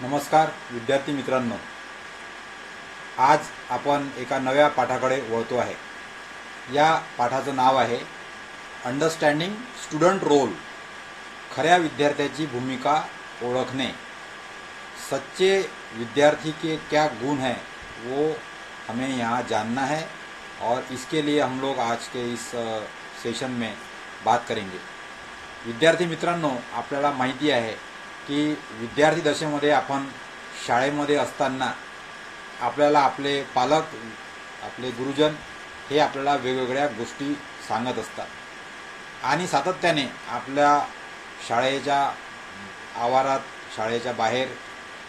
नमस्कार विद्यार्थी मित्रांनो, आज आपण एका नव्या पाठाकडे वळतो आहे। या पाठाचं नाव आहे अंडरस्टँडिंग स्टूडेंट रोल, खऱ्या विद्यार्थ्याची भूमिका ओळखणे। सच्चे विद्यार्थी के क्या गुण हैं वो हमें यहाँ जानना है और इसके लिए हम लोग आज के इस सेशन में बात करेंगे। विद्यार्थी मित्रांनो, आपल्याला माहिती आहे की विद्यार्थी दशेमध्ये आपण शाळेमध्ये असताना आपल्याला आपले पालक, आपले गुरुजन हे आपल्याला वेगवेगळ्या गोष्टी सांगत असतात आणि सातत्याने आपल्या शाळेच्या आवारात, शाळेच्या बाहेर,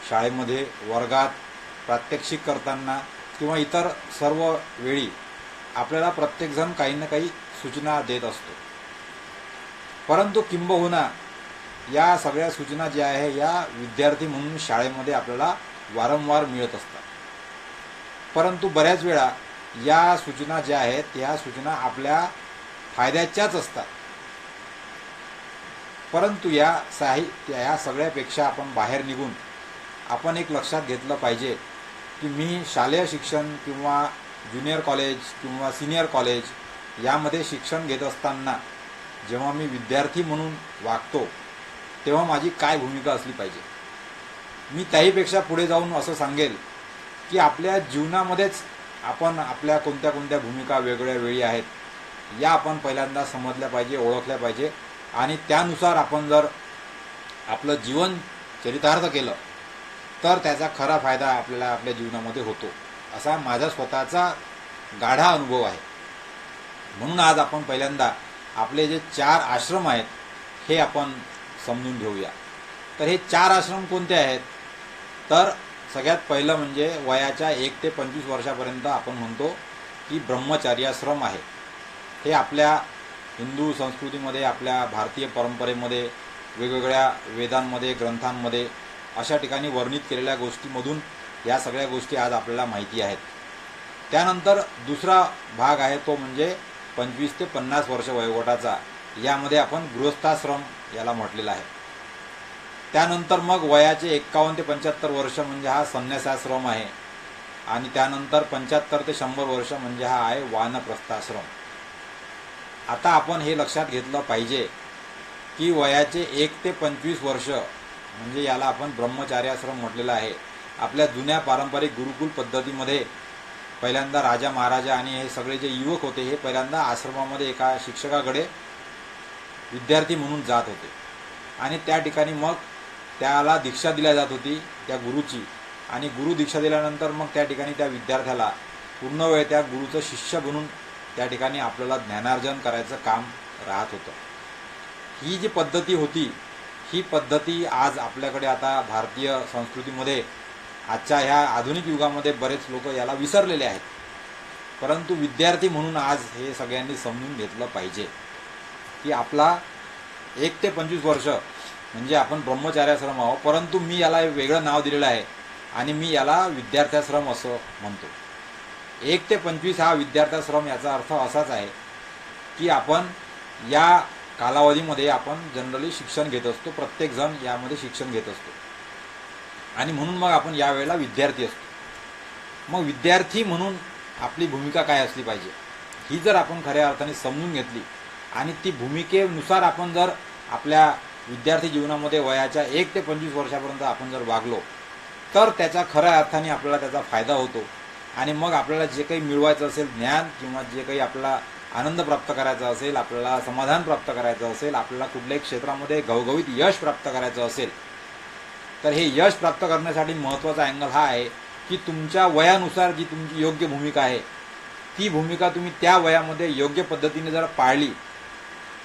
शाळेमध्ये, वर्गात प्रात्यक्षिक करताना किंवा इतर सर्व वेळी आपल्याला प्रत्येकजण काही ना काही सूचना देत असतो। परंतु किंबहुना या सगळ्या सूचना ज्या आहे या विद्यार्थी म्हणून शाळेमध्ये आपल्याला वारंवार मिळत असतात। परंतु बऱ्याच वेळा या सूचना ज्या आहेत या सूचना आपल्या फायद्याच्याच असतात। परंतु या सगळ्यापेक्षा आपण बाहेर निघून आपण एक लक्षात घेतलं पाहिजे की मी शालेय शिक्षण किंवा ज्युनियर कॉलेज किंवा सिनियर कॉलेज यामध्ये शिक्षण घेत असताना जेव्हा मी विद्यार्थी म्हणून वागतो तेव्हा माझी काय भूमिका असली पाहिजे। मी त्याहीपेक्षा पुढे जाऊन असं सांगेल की आपल्या जीवनामध्येच आपण आपल्या कोणत्या कोणत्या भूमिका वेगवेगळ्या वेळी आहेत या आपण पहिल्यांदा समजल्या पाहिजे, ओळखल्या पाहिजे आणि त्यानुसार आपण जर आपलं जीवन चरितार्थ केलं तर त्याचा खरा फायदा आपल्याला आपल्या जीवनामध्ये होतो, असा माझा स्वतःचा गाढा अनुभव आहे। म्हणून आज आपण पहिल्यांदा आपले जे 4 आश्रम आहेत हे आपण समजून घेऊया। तर हे 4 आश्रम कोणते आहेत? तर सगळ्यात पहिलं म्हणजे वयाच्या 1 ते 25 वर्षापर्यंत आपण म्हणतो की ब्रह्मचर्याश्रम आहे। हे आपल्या हिंदू संस्कृतीमध्ये, आपल्या भारतीय परंपरेमध्ये, वेगवेगळ्या वेदांमध्ये, ग्रंथांमध्ये अशा ठिकाणी वर्णित केलेल्या गोष्टीमधून या सगळ्या गोष्टी आज आपल्याला माहिती आहेत। त्यानंतर दुसरा भाग आहे तो म्हणजे 25 ते 50 वर्ष वयोगटाचा, यामध्ये आपण गृहस्थाश्रम याला म्हटलेलं आहे। त्यानंतर मग वयाचे 51 ते 75 वर्ष म्हणजे हा संन्यासाश्रम आहे आणि त्यानंतर 75 ते 100 वर्ष म्हणजे हा आहे वानप्रस्थाश्रम। आता आपण हे लक्षात घेतलं पाहिजे की वयाचे 1 ते 25 वर्ष म्हणजे याला आपण ब्रह्मचर्याश्रम म्हटलेलं आहे। आपल्या जुन्या पारंपरिक गुरुकुल पद्धतीमध्ये पहिल्यांदा राजा महाराजा आणि हे सगळे जे युवक होते हे पहिल्यांदा आश्रमामध्ये एका शिक्षकाकडे विद्यार्थी म्हणून जात होते आणि त्या ठिकाणी मग त्याला दीक्षा दिल्या जात होती त्या गुरुची, आणि गुरु दीक्षा दिल्यानंतर मग त्या ठिकाणी त्या विद्यार्थ्याला पूर्ण वेळ त्या गुरुचं शिष्य बनून त्या ठिकाणी आपल्याला ज्ञानार्जन करायचं काम राहत होतं। ही जी पद्धती होती ही पद्धती आज आपल्याकडे आता भारतीय संस्कृतीमध्ये आजच्या ह्या आधुनिक युगामध्ये बरेच लोक याला विसरलेले आहेत। परंतु विद्यार्थी म्हणून आज हे सगळ्यांनी समजून घेतलं पाहिजे की आपला 1 ते 25 वर्ष म्हणजे आपण ब्रह्मचर्याश्रम आहोत, परंतु मी याला वेगळं नाव दिलेलं आहे आणि मी याला विद्यार्थ्याश्रम असं म्हणतो। 1 ते 25 हा विद्यार्थ्याश्रम याचा अर्थ असाच आहे की आपण या कालावधीमध्ये आपण जनरली शिक्षण घेत असतो, प्रत्येकजण यामध्ये शिक्षण घेत असतो आणि म्हणून मग आपण यावेळेला विद्यार्थी असतो। मग विद्यार्थी म्हणून आपली भूमिका काय असली पाहिजे ही जर आपण खऱ्या अर्थाने समजून घेतली आणि ती भूमिकेनुसार आपण जर आपल्या विद्यार्थी जीवनामध्ये वयाच्या 1 ते 25 वर्षापर्यंत आपण जर वागलो तर त्याचा खऱ्या अर्थाने आपल्याला त्याचा फायदा होतो आणि मग आपल्याला जे काही मिळवायचं असेल ज्ञान किंवा जे काही आपल्याला आनंद प्राप्त करायचा असेल, आपल्याला समाधान प्राप्त करायचं असेल, आपल्याला कुठल्याही क्षेत्रामध्ये घवघवीत यश प्राप्त करायचं असेल तर हे यश प्राप्त करण्यासाठी महत्त्वाचा अँगल हा आहे की तुमच्या वयानुसार जी तुमची योग्य भूमिका आहे ती भूमिका तुम्ही त्या वयामध्ये योग्य पद्धतीने जर पाळली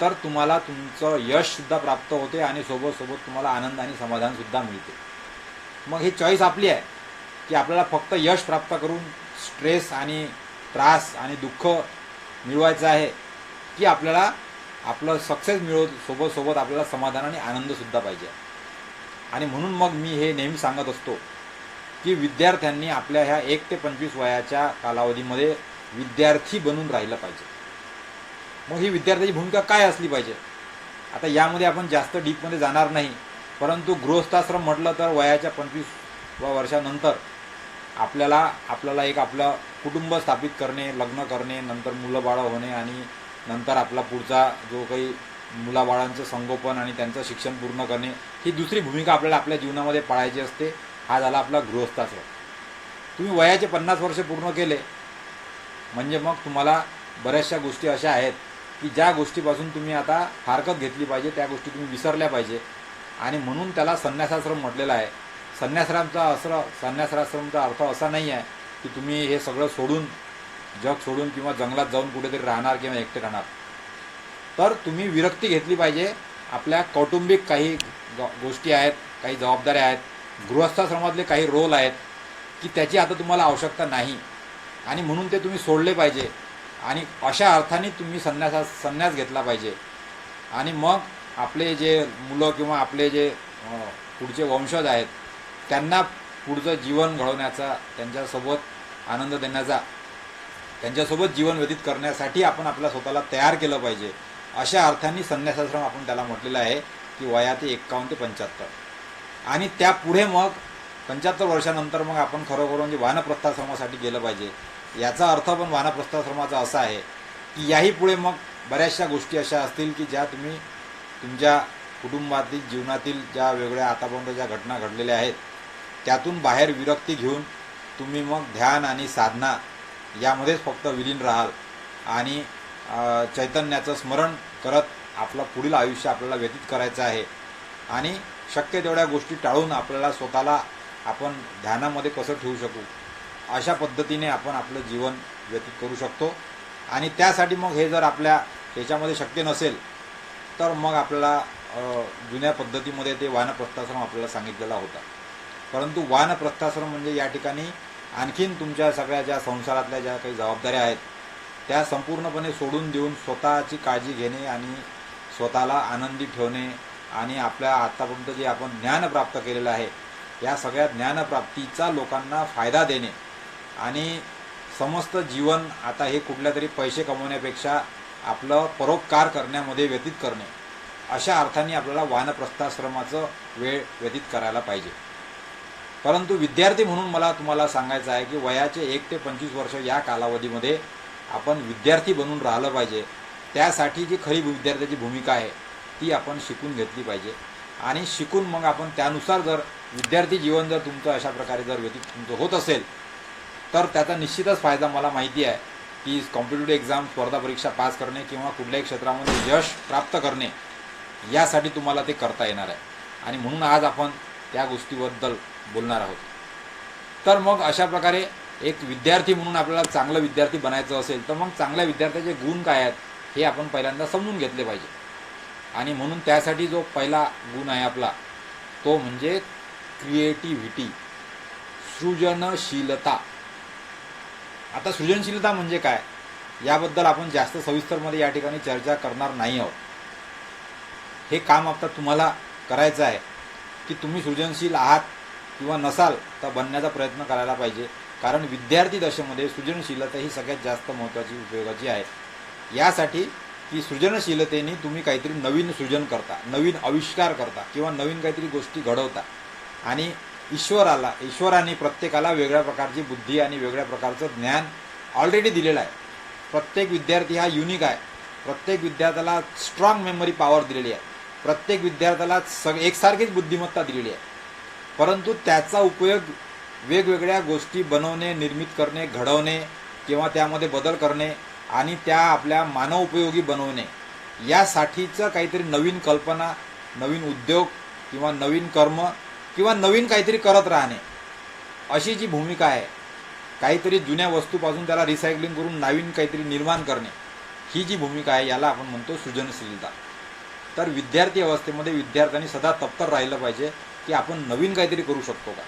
तर तुम्हाला तुमचं यशसुद्धा प्राप्त होते आणि सोबत तुम्हाला आनंद आणि समाधानसुद्धा मिळते। मग ही चॉईस आपली आहे की आपल्याला फक्त यश प्राप्त करून स्ट्रेस आणि त्रास आणि दुःख मिळवायचं आहे की आपल्याला आपलं सक्सेस मिळवत सोबत आपल्याला समाधान आणि आनंदसुद्धा पाहिजे। आणि म्हणून मग मी हे नेहमी सांगत असतो की विद्यार्थ्यांनी आपल्या ह्या 1 ते 25 वयाच्या कालावधीमध्ये विद्यार्थी बनून राहिलं पाहिजे। मग ही विद्यार्थ्याची भूमिका काय असली पाहिजे? आता यामध्ये आपण जास्त डीपमध्ये जाणार नाही, परंतु गृहस्थाश्रम म्हटलं तर वयाच्या 25व्या वर्षानंतर आपल्याला एक आपलं कुटुंब स्थापित करणे, लग्न करणे, नंतर मुलं बाळं होणे आणि नंतर आपला पुढचा जो काही मुलाबाळांचं संगोपन आणि त्यांचं शिक्षण पूर्ण करणे, ही दुसरी भूमिका आपल्याला आपल्या जीवनामध्ये पाळायची असते. हा झाला आपला गृहस्थाश्रम. तुम्ही वयाचे 50 वर्ष पूर्ण केले म्हणजे मग तुम्हाला बऱ्याचशा गोष्टी अशा आहेत की ज्या गोष्टीपासून तुम्ही आता फारकत घेतली पाहिजे, त्या गोष्टी तुम्ही विसरल्या पाहिजे. आणि म्हणून त्याला संन्यासाश्रम म्हटलेला आहे. संन्यासाश्रमचा अर्थ असा नाही आहे की तुम्ही हे सगळं सोडून, जग सोडून किंवा जंगलात जाऊन कुठेतरी राहणार किंवा एकटे राहणार. तर तुम्ही विरक्ती घेतली पाहिजे. आपल्या कौटुंबिक काही गोष्टी आहेत, काही जबाबदाऱ्या आहेत, गृहस्थाश्रमातले काही रोल आहेत की त्याची आता तुम्हाला आवश्यकता नाही आणि म्हणून ते तुम्ही सोडले पाहिजे. आणि अशा अर्थाने तुम्ही संन्यास घेतला पाहिजे. आणि मग आपले जे मुलं किंवा आपले जे पुढचे वंशज आहेत त्यांना पुढचं जीवन घडवण्याचा, त्यांच्यासोबत आनंद देण्याचा, त्यांच्यासोबत जीवन व्यतीत करण्यासाठी आपण आपल्या स्वतःला तयार केलं पाहिजे. अशा अर्थाने संन्यासाश्रम आपण त्याला म्हटलेलं आहे की वयाचे 51 ते 75. आणि त्यापुढे मग 75 वर्षानंतर मग आपण खरोखर म्हणजे वानप्रस्थाश्रमासाठी गेलं पाहिजे. याचा अर्थ पण वानप्रस्थाश्रमाचा असा आहे की याही पुढे मग बऱ्याचशा गोष्टी अशा असतील की ज्या तुम्ही तुमच्या कुटुंबातील जीवनातील ज्या वेगळ्या आतापर्यंत ज्या घटना घडलेल्या आहेत त्यातून बाहेर विरक्ती घेऊन तुम्ही मग ध्यान आणि साधना यामध्येच फक्त विलीन राहाल आणि चैतन्याचं स्मरण करत आपलं पुढील आयुष्य आपल्याला व्यतीत करायचं आहे. आणि शक्य तेवढ्या गोष्टी टाळून आपल्याला स्वतःला आपण ध्यानामध्ये कसं ठेवू शकू अशा पद्धतीने आपण आपलं जीवन व्यतीत करू शकतो. आणि त्यासाठी मग हे जर आपल्या त्याच्यामध्ये शक्य नसेल तर मग आपल्याला जुन्या पद्धतीमध्ये ते वानप्रस्थाश्रम आपल्याला सांगितलेला होता. परंतु वानप्रस्थाश्रम म्हणजे या ठिकाणी आणखीन तुमच्या सगळ्या ज्या संसारातल्या ज्या काही जबाबदाऱ्या आहेत त्या संपूर्णपणे सोडून देऊन स्वतःची काळजी घेणे आणि स्वतःला आनंदी ठेवणे आणि आपल्या आत्तापर्यंत जे आपण ज्ञान प्राप्त केलेलं आहे या सगळ्या ज्ञानप्राप्तीचा लोकांना फायदा देणे आणि समस्त जीवन आता हे कुठल्या तरी पैसे कमवण्यापेक्षा आपलं परोपकार करण्यामध्ये व्यतीत करणे, अशा अर्थाने आपल्याला वानप्रस्थाश्रमाचं वेळ व्यतीत करायला पाहिजे. परंतु विद्यार्थी म्हणून मला तुम्हाला सांगायचं आहे की वयाचे 1 ते 25 वर्ष या कालावधीमध्ये आपण विद्यार्थी बनून राहिलं पाहिजे. त्यासाठी जी खरी विद्यार्थ्याची भूमिका आहे ती आपण शिकून घेतली पाहिजे. आणि शिकून मग आपण त्यानुसार जर विद्यार्थी जीवन जर तुमचं अशा प्रकारे जर व्यतीत तुमचं होत असेल तर त्याचा निश्चितच फायदा मला माहिती आहे की कॉम्पिटिटिव्ह एक्झाम, स्पर्धा परीक्षा पास करणे किंवा कुठल्याही क्षेत्रामध्ये यश प्राप्त करणे यासाठी तुम्हाला ते करता येणार आहे. आणि म्हणून आज आपण त्या गोष्टीबद्दल बोलणार आहोत. तर मग अशा प्रकारे एक विद्यार्थी म्हणून आपल्याला चांगलं विद्यार्थी बनायचं असेल तर मग चांगल्या विद्यार्थ्याचे गुण काय आहेत हे आपण पहिल्यांदा समजून घेतले पाहिजे. आणि म्हणून त्यासाठी जो पहिला गुण आहे आपला तो म्हणजे क्रिएटिव्हिटी, सृजनशीलता. आता सृजनशीलता म्हणजे काय याबद्दल आपण जास्त सविस्तरमध्ये या ठिकाणी चर्चा करणार नाही आहोत. हे काम आता तुम्हाला करायचं आहे की तुम्ही सृजनशील आहात किंवा नसाल तर बनण्याचा प्रयत्न करायला पाहिजे. कारण विद्यार्थी दशेमध्ये सृजनशीलता ही सगळ्यात जास्त महत्त्वाची उपयोगाची आहे. यासाठी की सृजनशीलतेने तुम्ही काहीतरी नवीन सृजन करता, नवीन आविष्कार करता किंवा नवीन काहीतरी गोष्टी घडवता. आणि ईश्वराने प्रत्येकाला वेगळ्या प्रकारची बुद्धी आणि वेगळ्या प्रकारचं ज्ञान ऑलरेडी दिलेलं आहे. प्रत्येक विद्यार्थी हा युनिक आहे. प्रत्येक विद्यार्थ्याला स्ट्रॉंग मेमरी पॉवर दिलेली आहे. प्रत्येक विद्यार्थ्याला एकसारखीच बुद्धिमत्ता दिलेली आहे. परंतु त्याचा उपयोग वेगवेगळ्या गोष्टी बनवणे, निर्मित करणे, घडवणे किंवा त्यामध्ये बदल करणे आणि त्या आपल्या मानव उपयोगी बनवणे यासाठीचं काहीतरी नवीन कल्पना, नवीन उद्योग किंवा नवीन कर्म किंवा नवीन काहीतरी करत राहणे अशी जी भूमिका आहे. काहीतरी जुन्या वस्तूपासून त्याला रिसायकलिंग करून नवीन काहीतरी निर्माण करणे ही जी भूमिका आहे याला आपण म्हणतो सृजनशीलता. तर विद्यार्थी अवस्थेमध्ये विद्यार्थ्यांनी सदा तत्पर राहिलं पाहिजे की आपण नवीन काहीतरी करू शकतो का.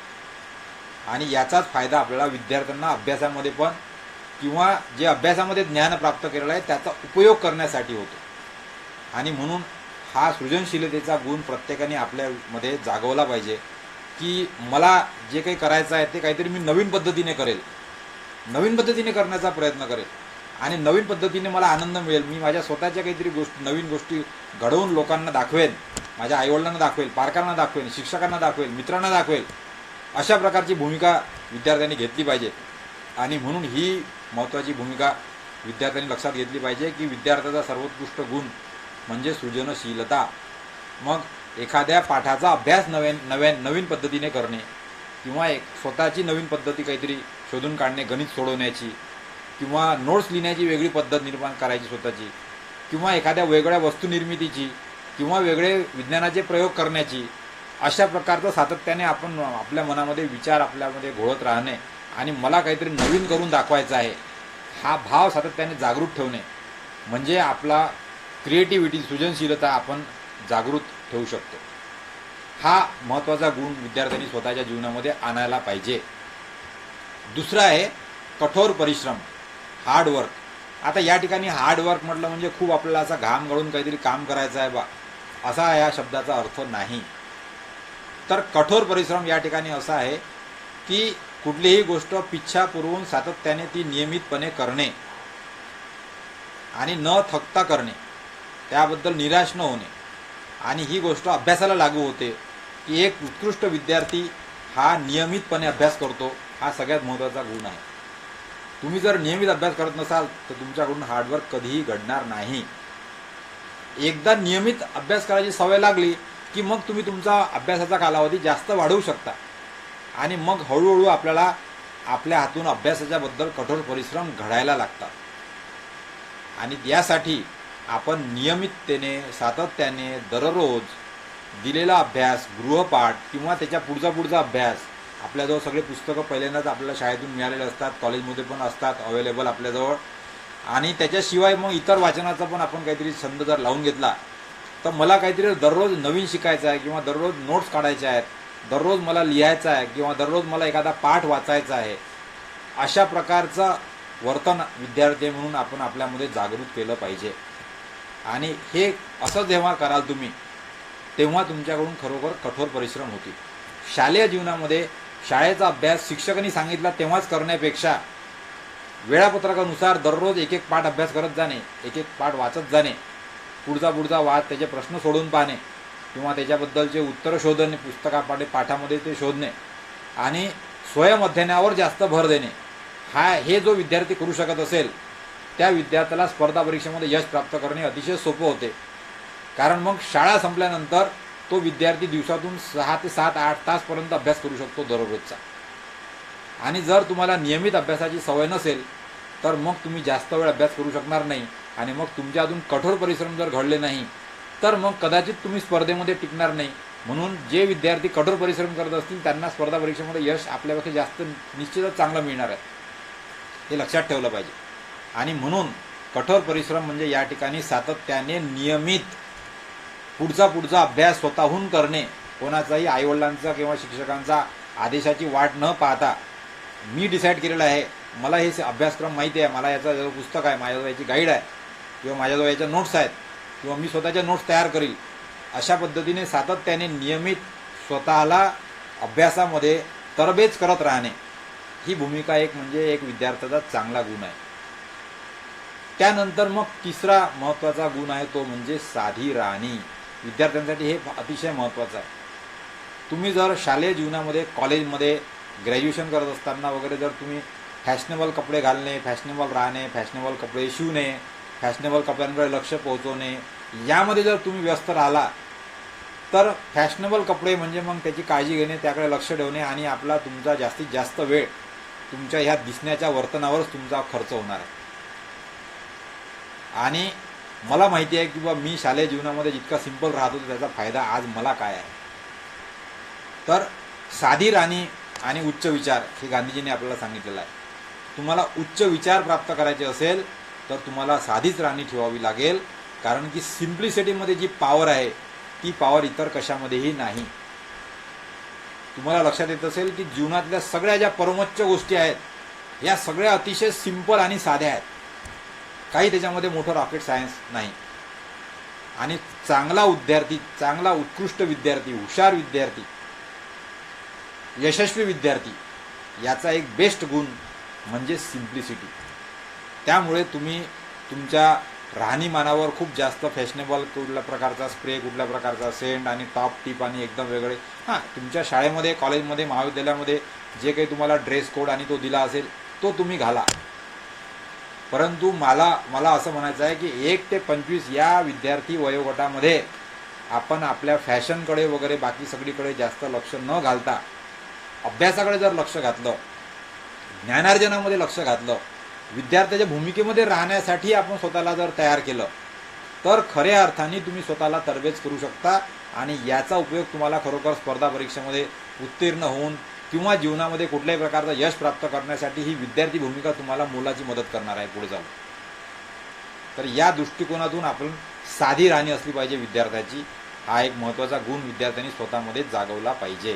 आणि याचाच फायदा आपल्याला विद्यार्थ्यांना अभ्यासामध्ये पण किंवा जे अभ्यासामध्ये ज्ञान प्राप्त केलेलं आहे त्याचा उपयोग करण्यासाठी होतो. आणि म्हणून हा सृजनशीलतेचा गुण प्रत्येकाने आपल्यामध्ये जागवला पाहिजे की मला जे काही करायचं आहे ते काहीतरी मी नवीन पद्धतीने करेल, नवीन पद्धतीने करण्याचा प्रयत्न करेल. आणि नवीन पद्धतीने मला आनंद मिळेल. मी माझ्या स्वतःच्या काहीतरी नवीन गोष्टी घडवून लोकांना दाखवेल, माझ्या आईवडिलांना दाखवेल, पालकांना दाखवेल, शिक्षकांना दाखवेल, मित्रांना दाखवेल. अशा प्रकारची भूमिका विद्यार्थ्यांनी घेतली पाहिजे. आणि म्हणून ही महत्त्वाची भूमिका विद्यार्थ्यांनी लक्षात घेतली पाहिजे की विद्यार्थ्याचा सर्वोत्कृष्ट गुण म्हणजे सृजनशीलता. मग एखाद्या पाठाचा अभ्यास नवीन पद्धतीने करणे किंवा एक स्वतःची नवीन पद्धती काहीतरी शोधून काढणे, गणित सोडवण्याची किंवा नोट्स लिहिण्याची वेगळी पद्धत निर्माण करायची स्वतःची, किंवा एखाद्या वेगळ्या वस्तू निर्मितीची किंवा वेगळे विज्ञानाचे प्रयोग करण्याची. अशा प्रकारचं सातत्याने आपण आपल्या मनामध्ये विचार आपल्यामध्ये घोळत राहणे आणि मला काहीतरी नवीन करून दाखवायचं आहे हा भाव सातत्याने जागृत ठेवणे म्हणजे आपला क्रिएटिव्हिटी, सृजनशीलता आपण जागृत ठेवू शकतो. हा महत्त्वाचा गुण विद्यार्थ्यांनी स्वतःच्या जीवनामध्ये आणायला पाहिजे. दुसरा आहे कठोर परिश्रम, हार्डवर्क. आता या ठिकाणी हार्डवर्क म्हटलं म्हणजे खूप आपल्याला असा घाम गळून काहीतरी काम करायचं आहे बा, असा या शब्दाचा अर्थ नाही. तर कठोर परिश्रम या ठिकाणी असा आहे की कुठलीही गोष्ट पिच्छा पुरवून सातत्याने ती नियमितपणे करणे आणि न थकता करणे, त्याबद्दल निराश न होणे. आणि ही गोष्ट अभ्यासाला लागू होते की एक उत्कृष्ट विद्यार्थी हा नियमितपणे अभ्यास करतो, हा सगळ्यात महत्त्वाचा गुण आहे. तुम्ही जर नियमित अभ्यास करत नसाल तर तुमच्याकडून हार्डवर्क कधीही घडणार नाही. एकदा नियमित अभ्यास करायची सवय लागली की मग तुम्ही तुमचा अभ्यासाचा कालावधी जास्त वाढवू शकता आणि मग हळूहळू आपल्याला आपल्या हातून अभ्यासाच्याबद्दल कठोर परिश्रम घडायला लागतात. आणि यासाठी आपण नियमिततेने, सातत्याने दररोज दिलेला अभ्यास, गृहपाठ किंवा त्याच्या पुढचा अभ्यास, आपल्याजवळ सगळे पुस्तकं पहिल्यांदाच आपल्याला शाळेतून मिळालेले असतात, कॉलेजमध्ये पण असतात अवेलेबल आपल्याजवळ. आणि त्याच्याशिवाय मग इतर वाचनाचा पण आपण काहीतरी छंद जर लावून घेतला तर मला काहीतरी दररोज नवीन शिकायचं आहे किंवा दररोज नोट्स काढायच्या आहेत, दररोज मला लिहायचं आहे किंवा दररोज मला एखादा पाठ वाचायचा आहे, अशा प्रकारचं वर्तन विद्यार्थी म्हणून आपण आपल्यामध्ये जागृत केलं पाहिजे. आणि हे असं जेव्हा कराल तुम्ही तेव्हा तुमच्याकडून खरोखर कठोर परिश्रम होतील. शालेय जीवनामध्ये शाळेचा अभ्यास शिक्षकांनी सांगितला तेव्हाच करण्यापेक्षा वेळापत्रकानुसार दररोज एक एक पाठ अभ्यास करत जाणे, एक एक पाठ वाचत जाणे, पुढचा वाद, त्याचे प्रश्न सोडवून पाहणे किंवा त्याच्याबद्दलचे उत्तरं शोधणे, पाठामध्ये ते शोधणे आणि स्वयंअध्ययनावर जास्त भर देणे, हे जो विद्यार्थी करू शकत असेल त्या विद्यार्थ्याला स्पर्धा परीक्षेमध्ये यश प्राप्त करणे अतिशय सोपं होते. कारण मग शाळा संपल्यानंतर तो विद्यार्थी दिवसातून 6 ते 7, 8 तासपर्यंत अभ्यास करू शकतो दररोजचा. आणि जर तुम्हाला नियमित अभ्यासाची सवय नसेल तर मग तुम्ही जास्त वेळ अभ्यास करू शकणार नाही आणि मग तुमच्या अजून कठोर परिश्रम जर घडले नाही तर मग कदाचित तुम्ही स्पर्धेमध्ये टिकणार नाही. म्हणून जे विद्यार्थी कठोर परिश्रम करत असतील त्यांना स्पर्धा परीक्षेमध्ये यश आपल्यापेक्षा जास्त निश्चितच चांगलं मिळणार आहे, हे लक्षात ठेवलं पाहिजे. आणि म्हणून कठोर परिश्रम म्हणजे या ठिकाणी सातत्याने नियमित पुढचा अभ्यास स्वतःहून करणे, कोणाचाही आईवडिलांचा किंवा शिक्षकांचा आदेशाची वाट न पाहता मी डिसाईड केलेलं आहे, मला हे अभ्यासक्रम माहिती आहे, मला याचा पुस्तक आहे, माझ्याजवळ याची गाईड आहे किंवा माझ्याजवळ याच्या नोट्स आहेत किंवा मी स्वतःच्या नोट्स तयार करील, अशा पद्धतीने सातत्याने नियमित स्वतःला अभ्यासामध्ये तरबेज करत राहणे, ही भूमिका म्हणजे एक विद्यार्थ्याचा चांगला गुण आहे. त्यानंतर मग तिसरा महत्त्वाचा गुण आहे तो म्हणजे साधी राहणी. विद्यार्थ्यांसाठी हे अतिशय महत्त्वाचं आहे. तुम्ही जर शालेय जीवनामध्ये, कॉलेजमध्ये, ग्रॅज्युएशन करत असताना वगैरे जर तुम्ही फॅशनेबल कपडे घालणे, फॅशनेबल राहणे, फॅशनेबल कपडे शिवणे, फॅशनेबल कपड्यांकडे लक्ष पोहोचवणे, यामध्ये जर तुम्ही व्यस्त राहिला तर फॅशनेबल कपडे म्हणजे मग त्याची काळजी घेणे, त्याकडे लक्ष ठेवणे आणि तुमचा जास्तीत जास्त वेळ तुमच्या ह्या दिसण्याच्या वर्तनावरच तुमचा खर्च होणार आहे. आणि मला माहिती आहे की मी शालेय जीवनामध्ये जितका सिंपल राहत होतो त्याचा फायदा आज मला काय आहे. तर साधी राहणी आणि उच्च विचार हे गांधीजींनी आपल्याला सांगितलेलं आहे. तुम्हाला उच्च विचार प्राप्त करायचे असेल तर तुम्हाला साधीच राहणी ठेवावी लागेल, कारण की सिम्प्लिसिटीमध्ये जी पॉवर आहे ती पॉवर इतर कशामध्येही नाही. तुम्हाला लक्षात येत असेल की जीवनातल्या सगळ्या ज्या परमोच्च गोष्टी आहेत या सगळ्या अतिशय सिंपल आणि साध्या आहेत, काही त्याच्यामध्ये मोठं रॉकेट सायन्स नाही. आणि चांगला विद्यार्थी, चांगला उत्कृष्ट विद्यार्थी, हुशार विद्यार्थी, यशस्वी विद्यार्थी याचा एक बेस्ट गुण म्हणजे सिम्प्लिसिटी. त्यामुळे तुम्ही तुमच्या राहणीमानावर खूप जास्त फॅशनेबल कुठल्या प्रकारचा स्प्रे, कुठल्या प्रकारचा सेंट आणि टॉप टिप आणि एकदम वेगळे, हां तुमच्या शाळेमध्ये, कॉलेजमध्ये, महाविद्यालयामध्ये जे काही तुम्हाला ड्रेस कोड आणि तो दिला असेल तो तुम्ही घाला. परंतु मला असं म्हणायचं आहे की 1 ते 25 या विद्यार्थी वयोगटामध्ये आपण आपल्या फॅशनकडे वगैरे बाकी सगळीकडे जास्त लक्ष न घालता अभ्यासाकडे जर लक्ष घातलं, ज्ञानार्जनामध्ये लक्ष घातलं, विद्यार्थ्याच्या भूमिकेमध्ये राहण्यासाठी आपण स्वतःला जर तयार केलं तर खऱ्या अर्थाने तुम्ही स्वतःला तरबेज करू शकता आणि याचा उपयोग तुम्हाला खरोखर स्पर्धा परीक्षेमध्ये उत्तीर्ण होऊन किंवा जीवनामध्ये कुठल्याही प्रकारचं यश प्राप्त करण्यासाठी ही विद्यार्थी भूमिका तुम्हाला मोलाची मदत करणार आहे पुढे जाऊन. तर या दृष्टिकोनातून आपण साधी राहणी असली पाहिजे विद्यार्थ्याची, हा एक महत्त्वाचा गुण विद्यार्थ्यांनी स्वतःमध्ये जागवला पाहिजे.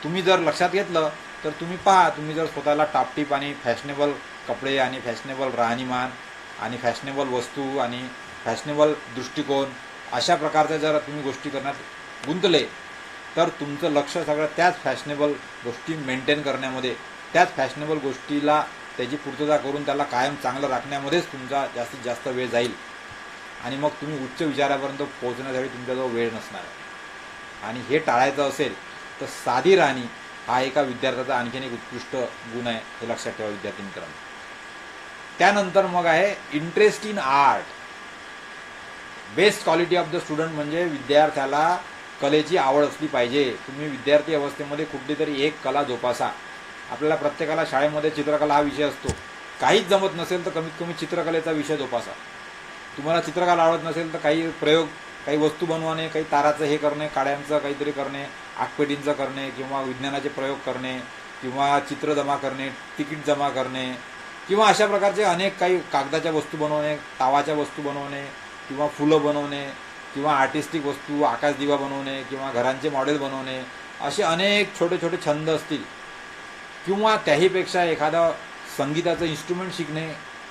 तुम्ही जर लक्षात घेतलं तर तुम्ही पहा, तुम्ही जर स्वतःला टापटीप आणि फॅशनेबल कपडे आणि फॅशनेबल राहणीमान आणि फॅशनेबल वस्तू आणि फॅशनेबल दृष्टिकोन अशा प्रकारच्या जर तुम्ही गोष्टी करण्यात गुंतले तर तुमचं लक्ष सगळं त्याच फॅशनेबल गोष्टी मेंटेन करण्यामध्ये, त्याच फॅशनेबल गोष्टीला त्याची पूर्तता करून त्याला कायम चांगलं राखण्यामध्येच तुमचा जास्तीत जास्त वेळ जाईल आणि मग तुम्ही उच्च विचारापर्यंत पोहोचण्यासाठी तुमच्याजवळ वेळ नसणार आहे. आणि हे टाळायचं असेल तर साधी राहणी हा एका विद्यार्थ्याचा आणखीन एक उत्कृष्ट गुण आहे, हे लक्षात ठेवा विद्यार्थी मित्रांनो. त्यानंतर मग आहे interest in art. Best quality of the student म्हणजे विद्यार्थ्याला कलेची आवड असली पाहिजे. तुम्ही विद्यार्थी अवस्थेमध्ये कुठली तरी एक कला जोपासा. आपल्याला प्रत्येकाला शाळेमध्ये चित्रकला हा विषय असतो, काहीच जमत नसेल तर कमीत कमी चित्रकलेचा विषय जोपासा. तुम्हाला चित्रकला आवडत नसेल तर काही प्रयोग, काही वस्तू बनवणे, काही ताराचं हे करणे, काड्यांचं काहीतरी करणे, आगपेटींचं करणे किंवा विज्ञानाचे प्रयोग करणे किंवा चित्र जमा करणे, तिकीट जमा करणे किंवा अशा प्रकारचे अनेक काही कागदाच्या वस्तू बनवणे, तावाच्या वस्तू बनवणे किंवा फुलं बनवणे किंवा आर्टिस्टिक वस्तू, आकाशदिवा बनवणे किंवा घरांचे मॉडेल बनवणे, असे अनेक छोटे छोटे छंद असतील. किंवा त्याहीपेक्षा एखादं संगीताचं इन्स्ट्रुमेंट शिकणे,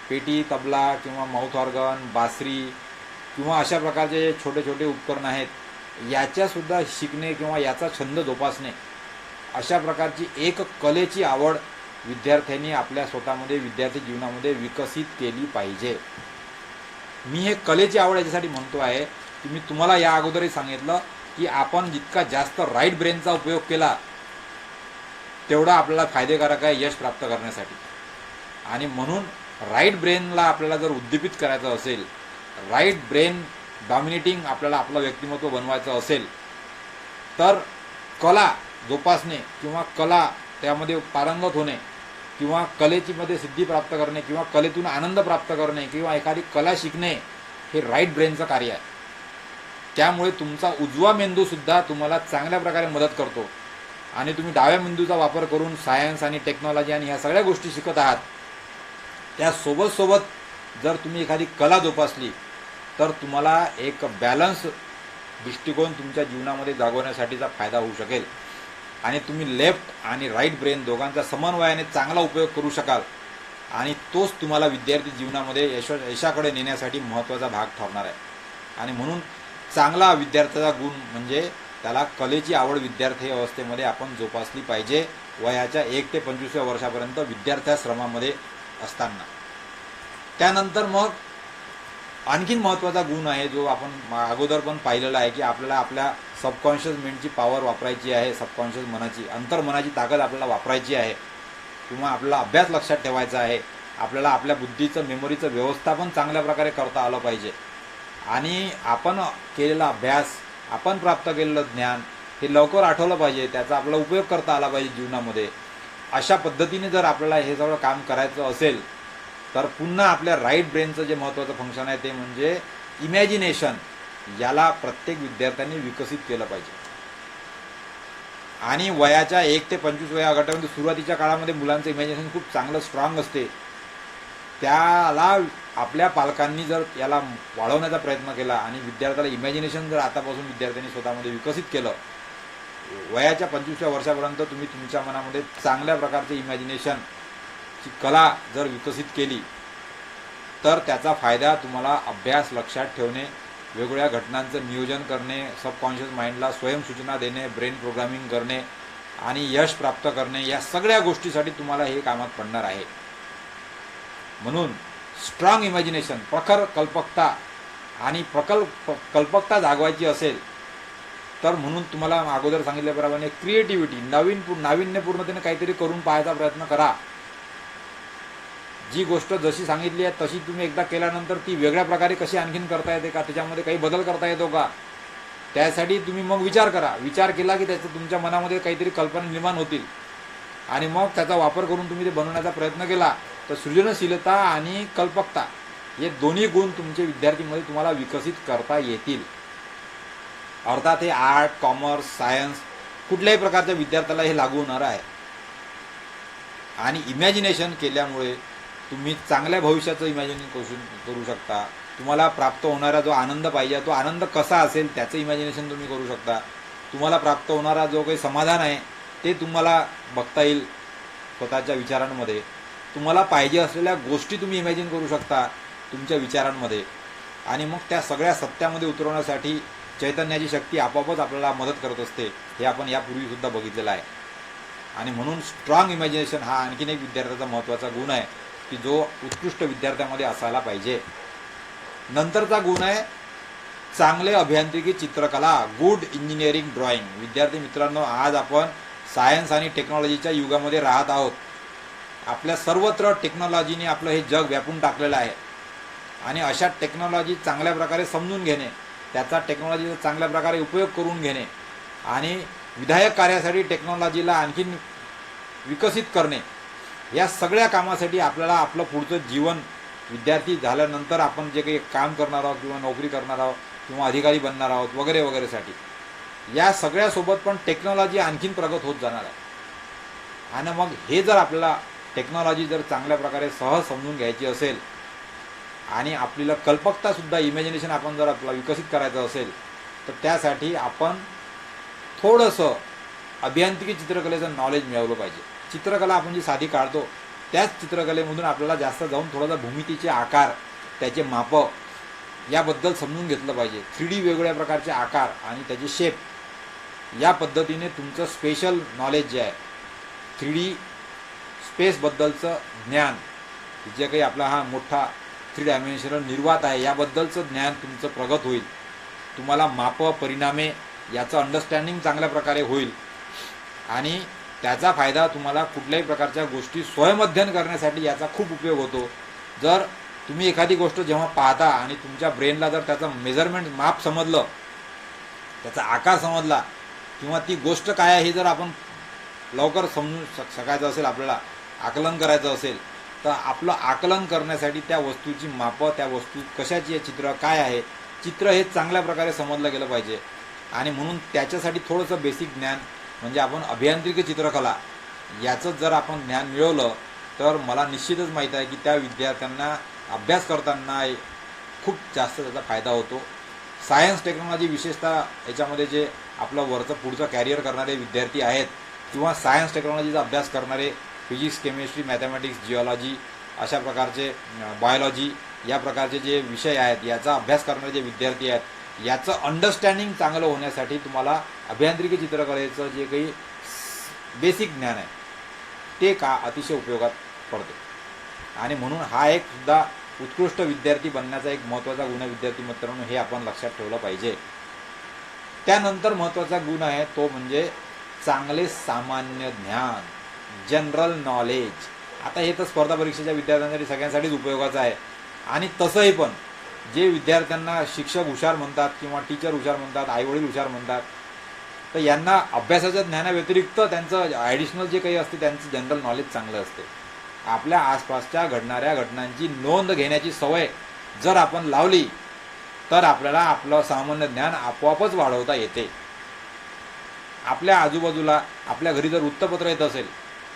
पेटी, तबला किंवा माउथ ऑर्गन, बासरी किंवा अशा प्रकारचे छोटे छोटे उपकरण आहेत, याच्यासुद्धा शिकणे किंवा याचा छंद जोपासणे, अशा प्रकारची एक कलेची आवड विद्यार्थ्यांनी आपल्या स्वतःमध्ये विद्यार्थी जीवनामध्ये विकसित केली पाहिजे. मी हे कलेची आवड याच्यासाठी म्हणतो आहे की मी तुम्हाला या अगोदरही सांगितलं की आपण जितका जास्त राईट ब्रेनचा उपयोग केला तेवढा आपल्याला फायदेकारक आहे यश प्राप्त करण्यासाठी. आणि म्हणून राईट ब्रेनला आपल्याला जर उद्दीपित करायचं असेल, राईट ब्रेन डॉमिनेटिंग आपल्याला आपलं व्यक्तिमत्व बनवायचं असेल तर कला जोपासणे किंवा कला त्यामध्ये पारंगत होणे किंवा कलेची मध्ये सिद्धी प्राप्त करणे किंवा कलेतून आनंद प्राप्त करणे किंवा एखादी कला शिकणे हे राईट ब्रेनचं कार्य आहे. त्यामुळे तुमचा उजवा मेंदूसुद्धा तुम्हाला चांगल्या प्रकारे मदत करतो आणि तुम्ही डाव्या मेंदूचा वापर करून सायन्स आणि टेक्नॉलॉजी आणि ह्या सगळ्या गोष्टी शिकत आहात. त्यासोबत सोबत जर तुम्ही एखादी कला जोपासली तर तुम्हाला एक बॅलन्स दृष्टिकोन तुमच्या जीवनामध्ये जागवण्यासाठीचा फायदा होऊ शकेल आणि तुम्ही लेफ्ट आणि राईट ब्रेन दोघांचा समन्वयाने चांगला उपयोग करू शकाल आणि तोच तुम्हाला विद्यार्थी जीवनामध्ये यशाकडे नेण्यासाठी महत्त्वाचा भाग ठरणार आहे. आणि म्हणून चांगला विद्यार्थ्याचा गुण म्हणजे त्याला कलेची आवड विद्यार्थी अवस्थेमध्ये आपण जोपासली पाहिजे, वयाच्या 1 ते 25व्या वर्षापर्यंत विद्यार्थ्याश्रमामध्ये असताना. त्यानंतर मग आणखीन महत्त्वाचा गुण आहे जो आपण अगोदर पण पाहिलेला आहे की आपल्याला आपल्या सबकॉन्शियस माइंडची पॉवर वापरायची आहे, सबकॉन्शियस मनाची, अंतर्मनाची ताकद आपल्याला वापरायची आहे किंवा आपल्याला अभ्यास लक्षात ठेवायचा आहे. आपल्याला आपल्या बुद्धीचं, मेमरीचं व्यवस्थापन चांगल्या प्रकारे करता आलं पाहिजे आणि आपण केलेला अभ्यास, आपण प्राप्त केलेलं ज्ञान हे लवकर आठवलं पाहिजे, त्याचा आपला उपयोग करता आला पाहिजे जीवनामध्ये. अशा पद्धतीने जर आपल्याला हे सगळं काम करायचं असेल तर पुन्हा आपल्या राईट ब्रेनचं जे महत्त्वाचं फंक्शन आहे ते म्हणजे इमॅजिनेशन, याला प्रत्येक विद्यार्थ्यांनी विकसित केलं पाहिजे. आणि वयाच्या 1 ते 25 वया गटामध्ये सुरुवातीच्या काळामध्ये मुलांचं इमॅजिनेशन खूप चांगलं स्ट्रॉंग असते. त्याला आपल्या पालकांनी जर याला वाढवण्याचा प्रयत्न केला आणि विद्यार्थ्याला इमॅजिनेशन जर आतापासून विद्यार्थ्यांनी स्वतःमध्ये विकसित केलं, वयाच्या 25व्या वर्षापर्यंत तुम्ही तुमच्या मनामध्ये चांगल्या प्रकारचे इमॅजिनेशनची कला जर विकसित केली तर त्याचा फायदा तुम्हाला अभ्यास लक्षात ठेवणे, वेगवेगळ्या घटनांचं नियोजन करणे, सबकॉन्शियस माइंडला स्वयंसूचना देणे, ब्रेन प्रोग्रामिंग करणे आणि यश प्राप्त करणे, या सगळ्या गोष्टीसाठी तुम्हाला हे कामात पडणार आहे. म्हणून स्ट्रॉंग इमॅजिनेशन, प्रखर कल्पकता आणि कल्पकता जागवायची असेल तर म्हणून तुम्हाला अगोदर सांगितल्याप्रमाणे क्रिएटिव्हिटी, नाविन्यपूर्णतेने काहीतरी करून पाहायचा प्रयत्न करा. जी गोष्ट जशी सांगितली आहे तशी तुम्ही एकदा केल्यानंतर ती वेगळ्या प्रकारे कशी आणखीन करता येते का, त्याच्यामध्ये काही बदल करता येतो का, त्यासाठी तुम्ही मग विचार करा. विचार केला की त्याचं तुमच्या मनामध्ये काहीतरी कल्पना निर्माण होतील आणि मग त्याचा वापर करून तुम्ही ते बनवण्याचा प्रयत्न केला तर सृजनशीलता आणि कल्पकता हे दोन्ही गुण तुमच्या विद्यार्थीमध्ये तुम्हाला विकसित करता येतील. अर्थात हे आर्ट, कॉमर्स, सायन्स कुठल्याही प्रकारच्या विद्यार्थ्याला हे लागू होणार आहे. आणि इमॅजिनेशन केल्यामुळे तुम्ही चांगल्या भविष्याचं इमॅजिनेशन करू शकता. तुम्हाला प्राप्त होणारा जो आनंद पाहिजे तो आनंद कसा असेल त्याचं इमॅजिनेशन तुम्ही करू शकता. तुम्हाला प्राप्त होणारा जो काही समाधान आहे ते तुम्हाला बघता येईल स्वतःच्या विचारांमध्ये. तुम्हाला पाहिजे असलेल्या गोष्टी तुम्ही इमॅजिन करू शकता तुमच्या विचारांमध्ये. आणि मग त्या सगळ्या सत्यामध्ये उतरवण्यासाठी चैतन्याची शक्ती आपोआपच आपल्याला मदत करत असते. हे आपण यापूर्वीसुद्धा बघितलेलं आहे. आणि म्हणून स्ट्रॉंग इमॅजिनेशन हा आणखीन एक विद्यार्थ्याचा महत्त्वाचा गुण आहे की जो उत्कृष्ट विद्यार्थ्यामध्ये असायला पाहिजे. नंतरचा गुण आहे चांगले अभियांत्रिकी चित्रकला, गुड इंजिनिअरिंग ड्रॉइंग. विद्यार्थी मित्रांनो, आज आपण सायन्स आणि टेक्नॉलॉजीच्या युगामध्ये राहत आहोत. आपल्या सर्वत्र टेक्नॉलॉजीने आपलं हे जग व्यापून टाकलेलं आहे. आणि अशा टेक्नॉलॉजी चांगल्या प्रकारे समजून घेणे, त्याचा टेक्नॉलॉजीचा चांगल्या प्रकारे उपयोग करून घेणे आणि विधायक कार्यासाठी टेक्नॉलॉजीला आणखीन विकसित करणे, या सगळ्या कामासाठी आपल्याला आपलं पुढचं जीवन, विद्यार्थी झाल्यानंतर आपण जे काही काम करणार आहोत किंवा नोकरी करणार आहोत किंवा अधिकारी बनणार आहोत वगैरे वगैरेसाठी, या सगळ्यासोबत पण टेक्नॉलॉजी आणखीन प्रगत होत जाणार आहे. आणि मग हे जर आपल्याला टेक्नॉलॉजी जर चांगल्या प्रकारे सहज समजून घ्यायची असेल आणि आपल्याला कल्पकतासुद्धा, इमॅजिनेशन आपण जर आपल्याला विकसित करायचं असेल तर त्यासाठी आपण थोडंसं अभियांत्रिकी चित्रकलेचं नॉलेज मिळवलं पाहिजे. चित्रकला आपण जी साधी काढतो त्याच चित्रकलेमधून आपल्याला जास्त जाऊन थोडासा भूमितीचे आकार, त्याचे मापं याबद्दल समजून घेतलं पाहिजे. 3D वेगवेगळ्या प्रकारचे आकार आणि त्याचे शेप, या पद्धतीने तुमचं स्पेशल नॉलेज जे आहे, 3D स्पेसबद्दलचं ज्ञान, जे काही आपला हा मोठा 3 डायमेन्शनल निर्वात आहे याबद्दलचं ज्ञान तुमचं प्रगत होईल. तुम्हाला मापं, परिणामे याचं अंडरस्टँडिंग चांगल्या प्रकारे होईल आणि त्याचा फायदा तुम्हाला कुठल्याही प्रकारच्या गोष्टी स्वयंअध्ययन करण्यासाठी याचा खूप उपयोग होतो. जर तुम्ही एखादी गोष्ट जेव्हा पाहता आणि तुमच्या ब्रेनला जर त्याचं मेजरमेंट, माप समजलं, त्याचा आकार समजला किंवा ती गोष्ट काय आहे हे जर आपण लवकर समजून शकायचं असेल, आपल्याला आकलन करायचं असेल, तर आपलं आकलन करण्यासाठी त्या वस्तूची मापं, त्या वस्तू कशाची आहे, चित्र काय आहे, चित्र हे चांगल्या प्रकारे समजलं गेलं पाहिजे. आणि म्हणून त्याच्यासाठी थोडंसं बेसिक ज्ञान म्हणजे आपण अभियांत्रिकी चित्रकला याचं जर आपण ज्ञान मिळवलं तर मला निश्चितच माहीत आहे की त्या विद्यार्थ्यांना अभ्यास करताना खूप जास्त त्याचा फायदा होतो. सायन्स टेक्नॉलॉजी विशेषतः याच्यामध्ये जे आपलं वरचं पुढचं कॅरियर करणारे विद्यार्थी आहेत किंवा सायन्स टेक्नॉलॉजीचा अभ्यास करणारे, फिजिक्स, केमिस्ट्री, मॅथमॅटिक्स, जिओलॉजी अशा प्रकारचे, बायोलॉजी या प्रकारचे जे विषय आहेत याचा अभ्यास करणारे जे विद्यार्थी आहेत, याचं अंडरस्टँडिंग चांगलं होण्यासाठी तुम्हाला अभियांत्रिकी चित्रकलेचं जे काही बेसिक ज्ञान आहे ते अतिशय उपयोगात पडते. आणि म्हणून हा एक सुद्धा उत्कृष्ट विद्यार्थी बनण्याचा एक महत्त्वाचा गुण आहे विद्यार्थी मित्रांनो, हे आपण लक्षात ठेवलं पाहिजे. त्यानंतर महत्त्वाचा गुण आहे तो म्हणजे चांगले सामान्य ज्ञान, जनरल नॉलेज. आता हे तर स्पर्धा परीक्षेच्या विद्यार्थ्यांसाठी सगळ्यांसाठीच उपयोगाचं आहे. आणि तसंही पण जे विद्यार्थ्यांना शिक्षक हुशार म्हणतात किंवा टीचर हुशार म्हणतात, आईवडील हुशार म्हणतात, तर यांना अभ्यासाच्या ज्ञानाव्यतिरिक्त त्यांचं ॲडिशनल जे काही असते त्यांचं जनरल नॉलेज चांगलं असते. आपल्या आसपासच्या घडणाऱ्या घटनांची नोंद घेण्याची सवय जर आपण लावली तर आपल्याला आपलं सामान्य ज्ञान आपोआपच वाढवता येते. आपल्या आजूबाजूला, आपल्या घरी जर वृत्तपत्र येत असेल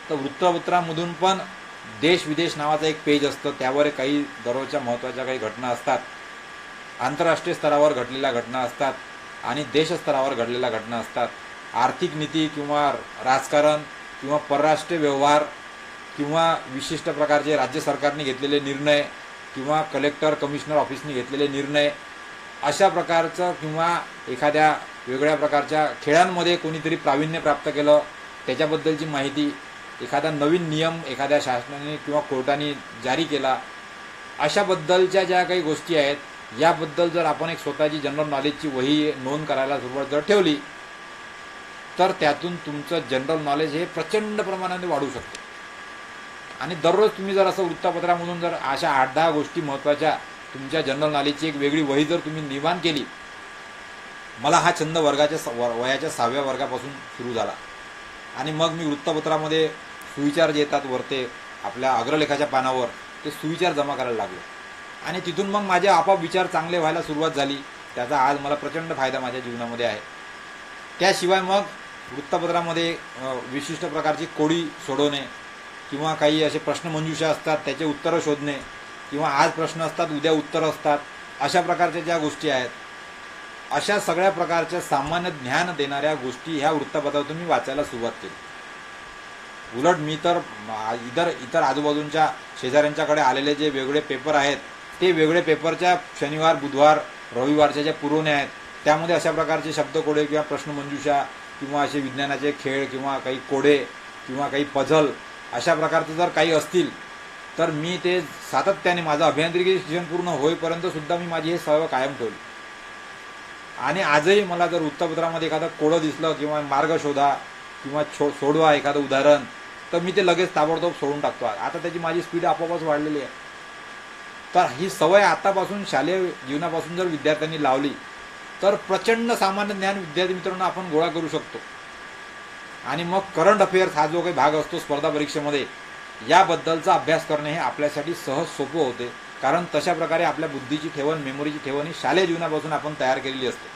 तर वृत्तपत्रामधून पण देश विदेश नावाचं एक पेज असतं. त्यावर काही दररोजच्या महत्त्वाच्या काही घटना असतात, आंतरराष्ट्रीय स्तरावर घडलेल्या घटना असतात आणि देशस्तरावर घडलेल्या घटना असतात. आर्थिक नीती किंवा राजकारण किंवा परराष्ट्र व्यवहार किंवा विशिष्ट प्रकारचे राज्य सरकारने घेतलेले निर्णय किंवा कलेक्टर, कमिशनर ऑफिसने घेतलेले निर्णय, अशा प्रकारचं, किंवा एखाद्या वेगळ्या प्रकारच्या खेळांमध्ये कोणीतरी प्रावीण्य प्राप्त केलं त्याच्याबद्दलची माहिती, एखादा नवीन नियम एखाद्या शासनाने किंवा कोर्टाने जारी केला, अशाबद्दलच्या ज्या काही गोष्टी आहेत याबद्दल जर आपण एक स्वतःची जनरल नॉलेजची वही नोंद करायला सुरुवात जर ठेवली तर त्यातून तुमचं जनरल नॉलेज हे प्रचंड प्रमाणाने वाढू शकतं. आणि दररोज तुम्ही जर असं वृत्तपत्रामधून जर अशा 8-10 गोष्टी महत्त्वाच्या तुमच्या जनरल नॉलेजची एक वेगळी वही जर तुम्ही निर्माण केली. मला हा छंद वयाच्या 6व्या वर्गापासून सुरू झाला आणि मग मी वृत्तपत्रामध्ये सुविचार जे येतात वरते आपल्या अग्रलेखाच्या पानावर ते सुविचार जमा करायला लागलो आणि तिथून मग माझे आपोआप विचार चांगले व्हायला सुरुवात झाली. त्याचा आज मला प्रचंड फायदा माझ्या जीवनामध्ये आहे. त्याशिवाय मग वृत्तपत्रामध्ये विशिष्ट प्रकारची कोडी सोडवणे किंवा काही असे प्रश्नमंजुषा असतात त्याचे उत्तरं शोधणे किंवा आज प्रश्न असतात उद्या उत्तरं असतात, अशा प्रकारच्या ज्या गोष्टी आहेत, अशा सगळ्या प्रकारच्या सामान्य ज्ञान देणाऱ्या गोष्टी ह्या वृत्तपत्रातून मी वाचायला सुरुवात केली. उलट मी तर इतर आजूबाजूंच्या शेजाऱ्यांच्याकडे आलेले जे वेगळे पेपर आहेत ते वेगळे पेपरच्या शनिवार बुधवार रविवारच्या ज्या पुरवण्या आहेत त्यामध्ये अशा प्रकारचे शब्दकोडे किंवा प्रश्नमंजुषा किंवा असे विज्ञानाचे खेळ किंवा काही कोडे किंवा काही पझल अशा प्रकारचं जर काही असतील तर मी ते सातत्याने माझं अभियांत्रिकी शिक्षण पूर्ण होईपर्यंत सुद्धा मी माझी हे सवय कायम ठेवली. आणि आजही मला जर वृत्तपत्रामध्ये एखादं कोडं दिसलं किंवा मार्ग शोधा किंवा सोडवा एखादं उदाहरण तर मी ते लगेच ताबडतोब सोडून टाकतो. आता त्याची माझी स्पीड आपोआपच वाढलेली आहे. तर ही सवय आतापासून शालेय जीवनापासून जर विद्यार्थ्यांनी लावली तर प्रचंड सामान्य ज्ञान विद्यार्थी मित्रांनो आपण गोळा करू शकतो. आणि मग करंट अफेअर्स हा जो काही भाग असतो स्पर्धा परीक्षेमध्ये याबद्दलचा अभ्यास करणे हे आपल्यासाठी सहज सोपं होते. कारण तशा प्रकारे आपल्या बुद्धीची ठेवण मेमोरीची ठेवण ही शालेय जीवनापासून आपण तयार केलेली असते.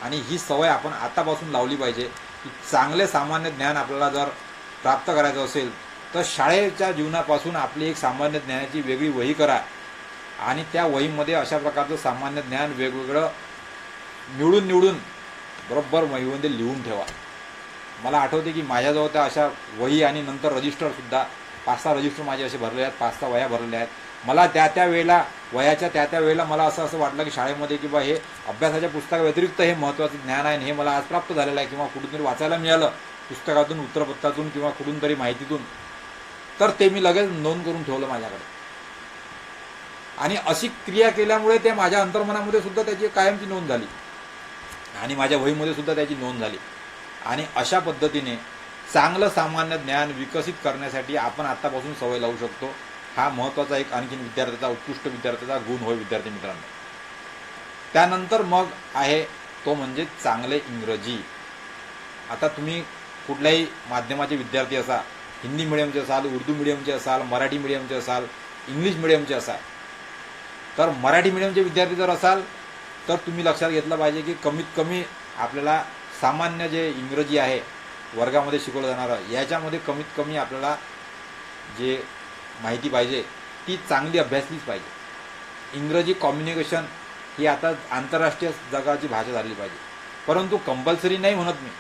आणि ही सवय आपण आतापासून लावली पाहिजे की चांगले सामान्य ज्ञान आपल्याला जर प्राप्त करायचं असेल तर शाळेच्या जीवनापासून आपली एक सामान्य ज्ञानाची वेगळी वही करा आणि त्या वहीमध्ये अशा प्रकारचं सामान्य ज्ञान वेगवेगळं निवडून बरोबर वहीमध्ये लिहून ठेवा. मला आठवते की माझ्याजवळ त्या अशा वही आणि नंतर रजिस्टरसुद्धा 5-6 रजिस्टर माझे असे भरले आहेत, 5-6 वह्या भरलेल्या आहेत. मला त्या वेळेला वयाच्या त्या वेळेला मला असं वाटलं की शाळेमध्ये की बा हे अभ्यासाच्या पुस्तकाव्यतिरिक्त हे महत्त्वाचं ज्ञान आहे हे मला आज प्राप्त झालेलं आहे किंवा कुठून तरी वाचायला मिळालं पुस्तकातून उत्तरपत्रातून किंवा कुठून तरी माहितीतून, तर ते मी लगेच नोंद करून ठेवलं माझ्याकडे. आणि अशी क्रिया केल्यामुळे ते माझ्या अंतर्मनामध्ये सुद्धा त्याची कायमची नोंद झाली आणि माझ्या वहीमध्ये सुद्धा त्याची नोंद झाली. आणि अशा पद्धतीने चांगलं सामान्य ज्ञान विकसित करण्यासाठी आपण आतापासून सवय लावू शकतो. हा महत्त्वाचा एक आणखीन विद्यार्थ्याचा उत्कृष्ट विद्यार्थ्याचा गुण होय विद्यार्थी मित्रांनो. त्यानंतर मग आहे तो म्हणजे चांगले इंग्रजी. आता तुम्ही कुठल्याही माध्यमाचे विद्यार्थी असा, हिंदी मिडियमचे असाल, उर्दू मिडियमचे असाल, मराठी मिडियमचे असाल, इंग्लिश मिडियमचे असाल, तर मराठी मिडियमचे विद्यार्थी जर असाल तर तुम्ही लक्षात घेतलं पाहिजे की कमीत कमी आपल्याला सामान्य जे इंग्रजी आहे वर्गामध्ये शिकवलं जाणारं याच्यामध्ये कमीत कमी आपल्याला जे माहिती पाहिजे ती चांगली अभ्यासलीच पाहिजे. इंग्रजी कम्युनिकेशन ही आता आंतरराष्ट्रीय जगाची भाषा झाली पाहिजे, परंतु कंपल्सरी नाही म्हणत मी,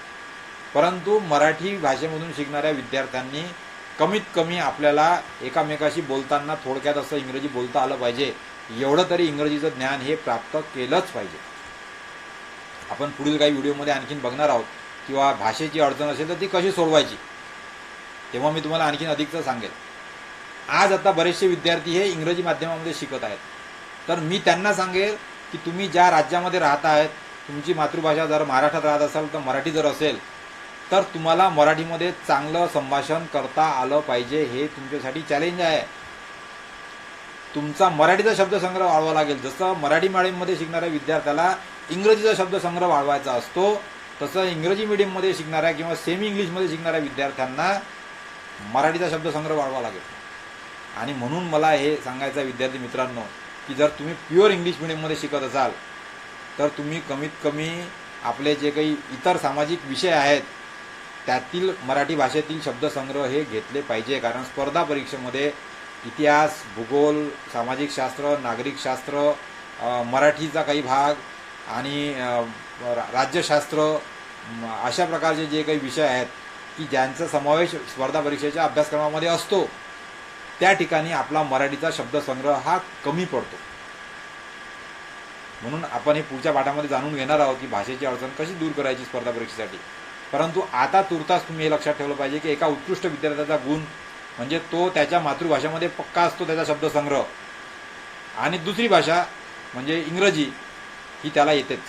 परंतु मराठी भाषेमधून शिकणाऱ्या विद्यार्थ्यांनी कमीत कमी आपल्याला एकामेकाशी बोलताना थोडक्यात असं इंग्रजी बोलता आलं पाहिजे. एवढं तरी इंग्रजीचं ज्ञान हे प्राप्त केलंच पाहिजे. आपण पुढील काही व्हिडिओमध्ये आणखीन बघणार आहोत किंवा भाषेची अडचण असेल तर ती कशी सोडवायची तेव्हा मी तुम्हाला आणखीन अधिकचं सांगेल. आज आता बरेचसे विद्यार्थी हे इंग्रजी माध्यमामध्ये शिकत आहेत, तर मी त्यांना सांगेल की तुम्ही ज्या राज्यामध्ये राहत आहेत, तुमची मातृभाषा जर महाराष्ट्रात राहत असाल तर मराठी जर असेल तर तुम्हाला मराठीमध्ये चांगलं संभाषण करता आलं पाहिजे. हे तुमच्यासाठी चॅलेंज आहे. तुमचा मराठीचा शब्दसंग्रह वाढवावा लागेल. जसं मराठी मीडियममध्ये शिकणाऱ्या विद्यार्थ्याला इंग्रजीचा शब्दसंग्रह वाढवायचा असतो तसं इंग्रजी मीडियममध्ये शिकणाऱ्या किंवा सेमी इंग्लिशमध्ये शिकणाऱ्या विद्यार्थ्यांना मराठीचा शब्दसंग्रह वाढवावा लागेल. आणि म्हणून मला हे सांगायचं आहे विद्यार्थी मित्रांनो की जर तुम्ही प्युअर इंग्लिश मीडियममध्ये शिकत असाल तर तुम्ही कमीत कमी आपले जे काही इतर सामाजिक विषय आहेत त्यातील मराठी भाषेतील शब्दसंग्रह हे घेतले पाहिजे. कारण स्पर्धा परीक्षेमध्ये इतिहास, भूगोल, सामाजिक शास्त्र, नागरिक शास्त्र, मराठीचा काही भाग आणि राज्यशास्त्र अशा प्रकारचे जे काही विषय आहेत की ज्यांचा समावेश स्पर्धा परीक्षेच्या अभ्यासक्रमामध्ये असतो त्या ठिकाणी आपला मराठीचा शब्दसंग्रह हा कमी पडतो. म्हणून आपण हे पुढच्या पाठामध्ये जाणून घेणार आहोत की भाषेची अडचण कशी दूर करायची स्पर्धा परीक्षेसाठी. परंतु आता तुर्तास तुम्ही हे लक्षात ठेवलं पाहिजे की एका उत्कृष्ट विद्यार्थ्याचा गुण म्हणजे तो त्याच्या मातृभाषेमध्ये पक्का असतो, त्याचा शब्दसंग्रह, आणि दुसरी भाषा म्हणजे इंग्रजी ही त्याला येतेच,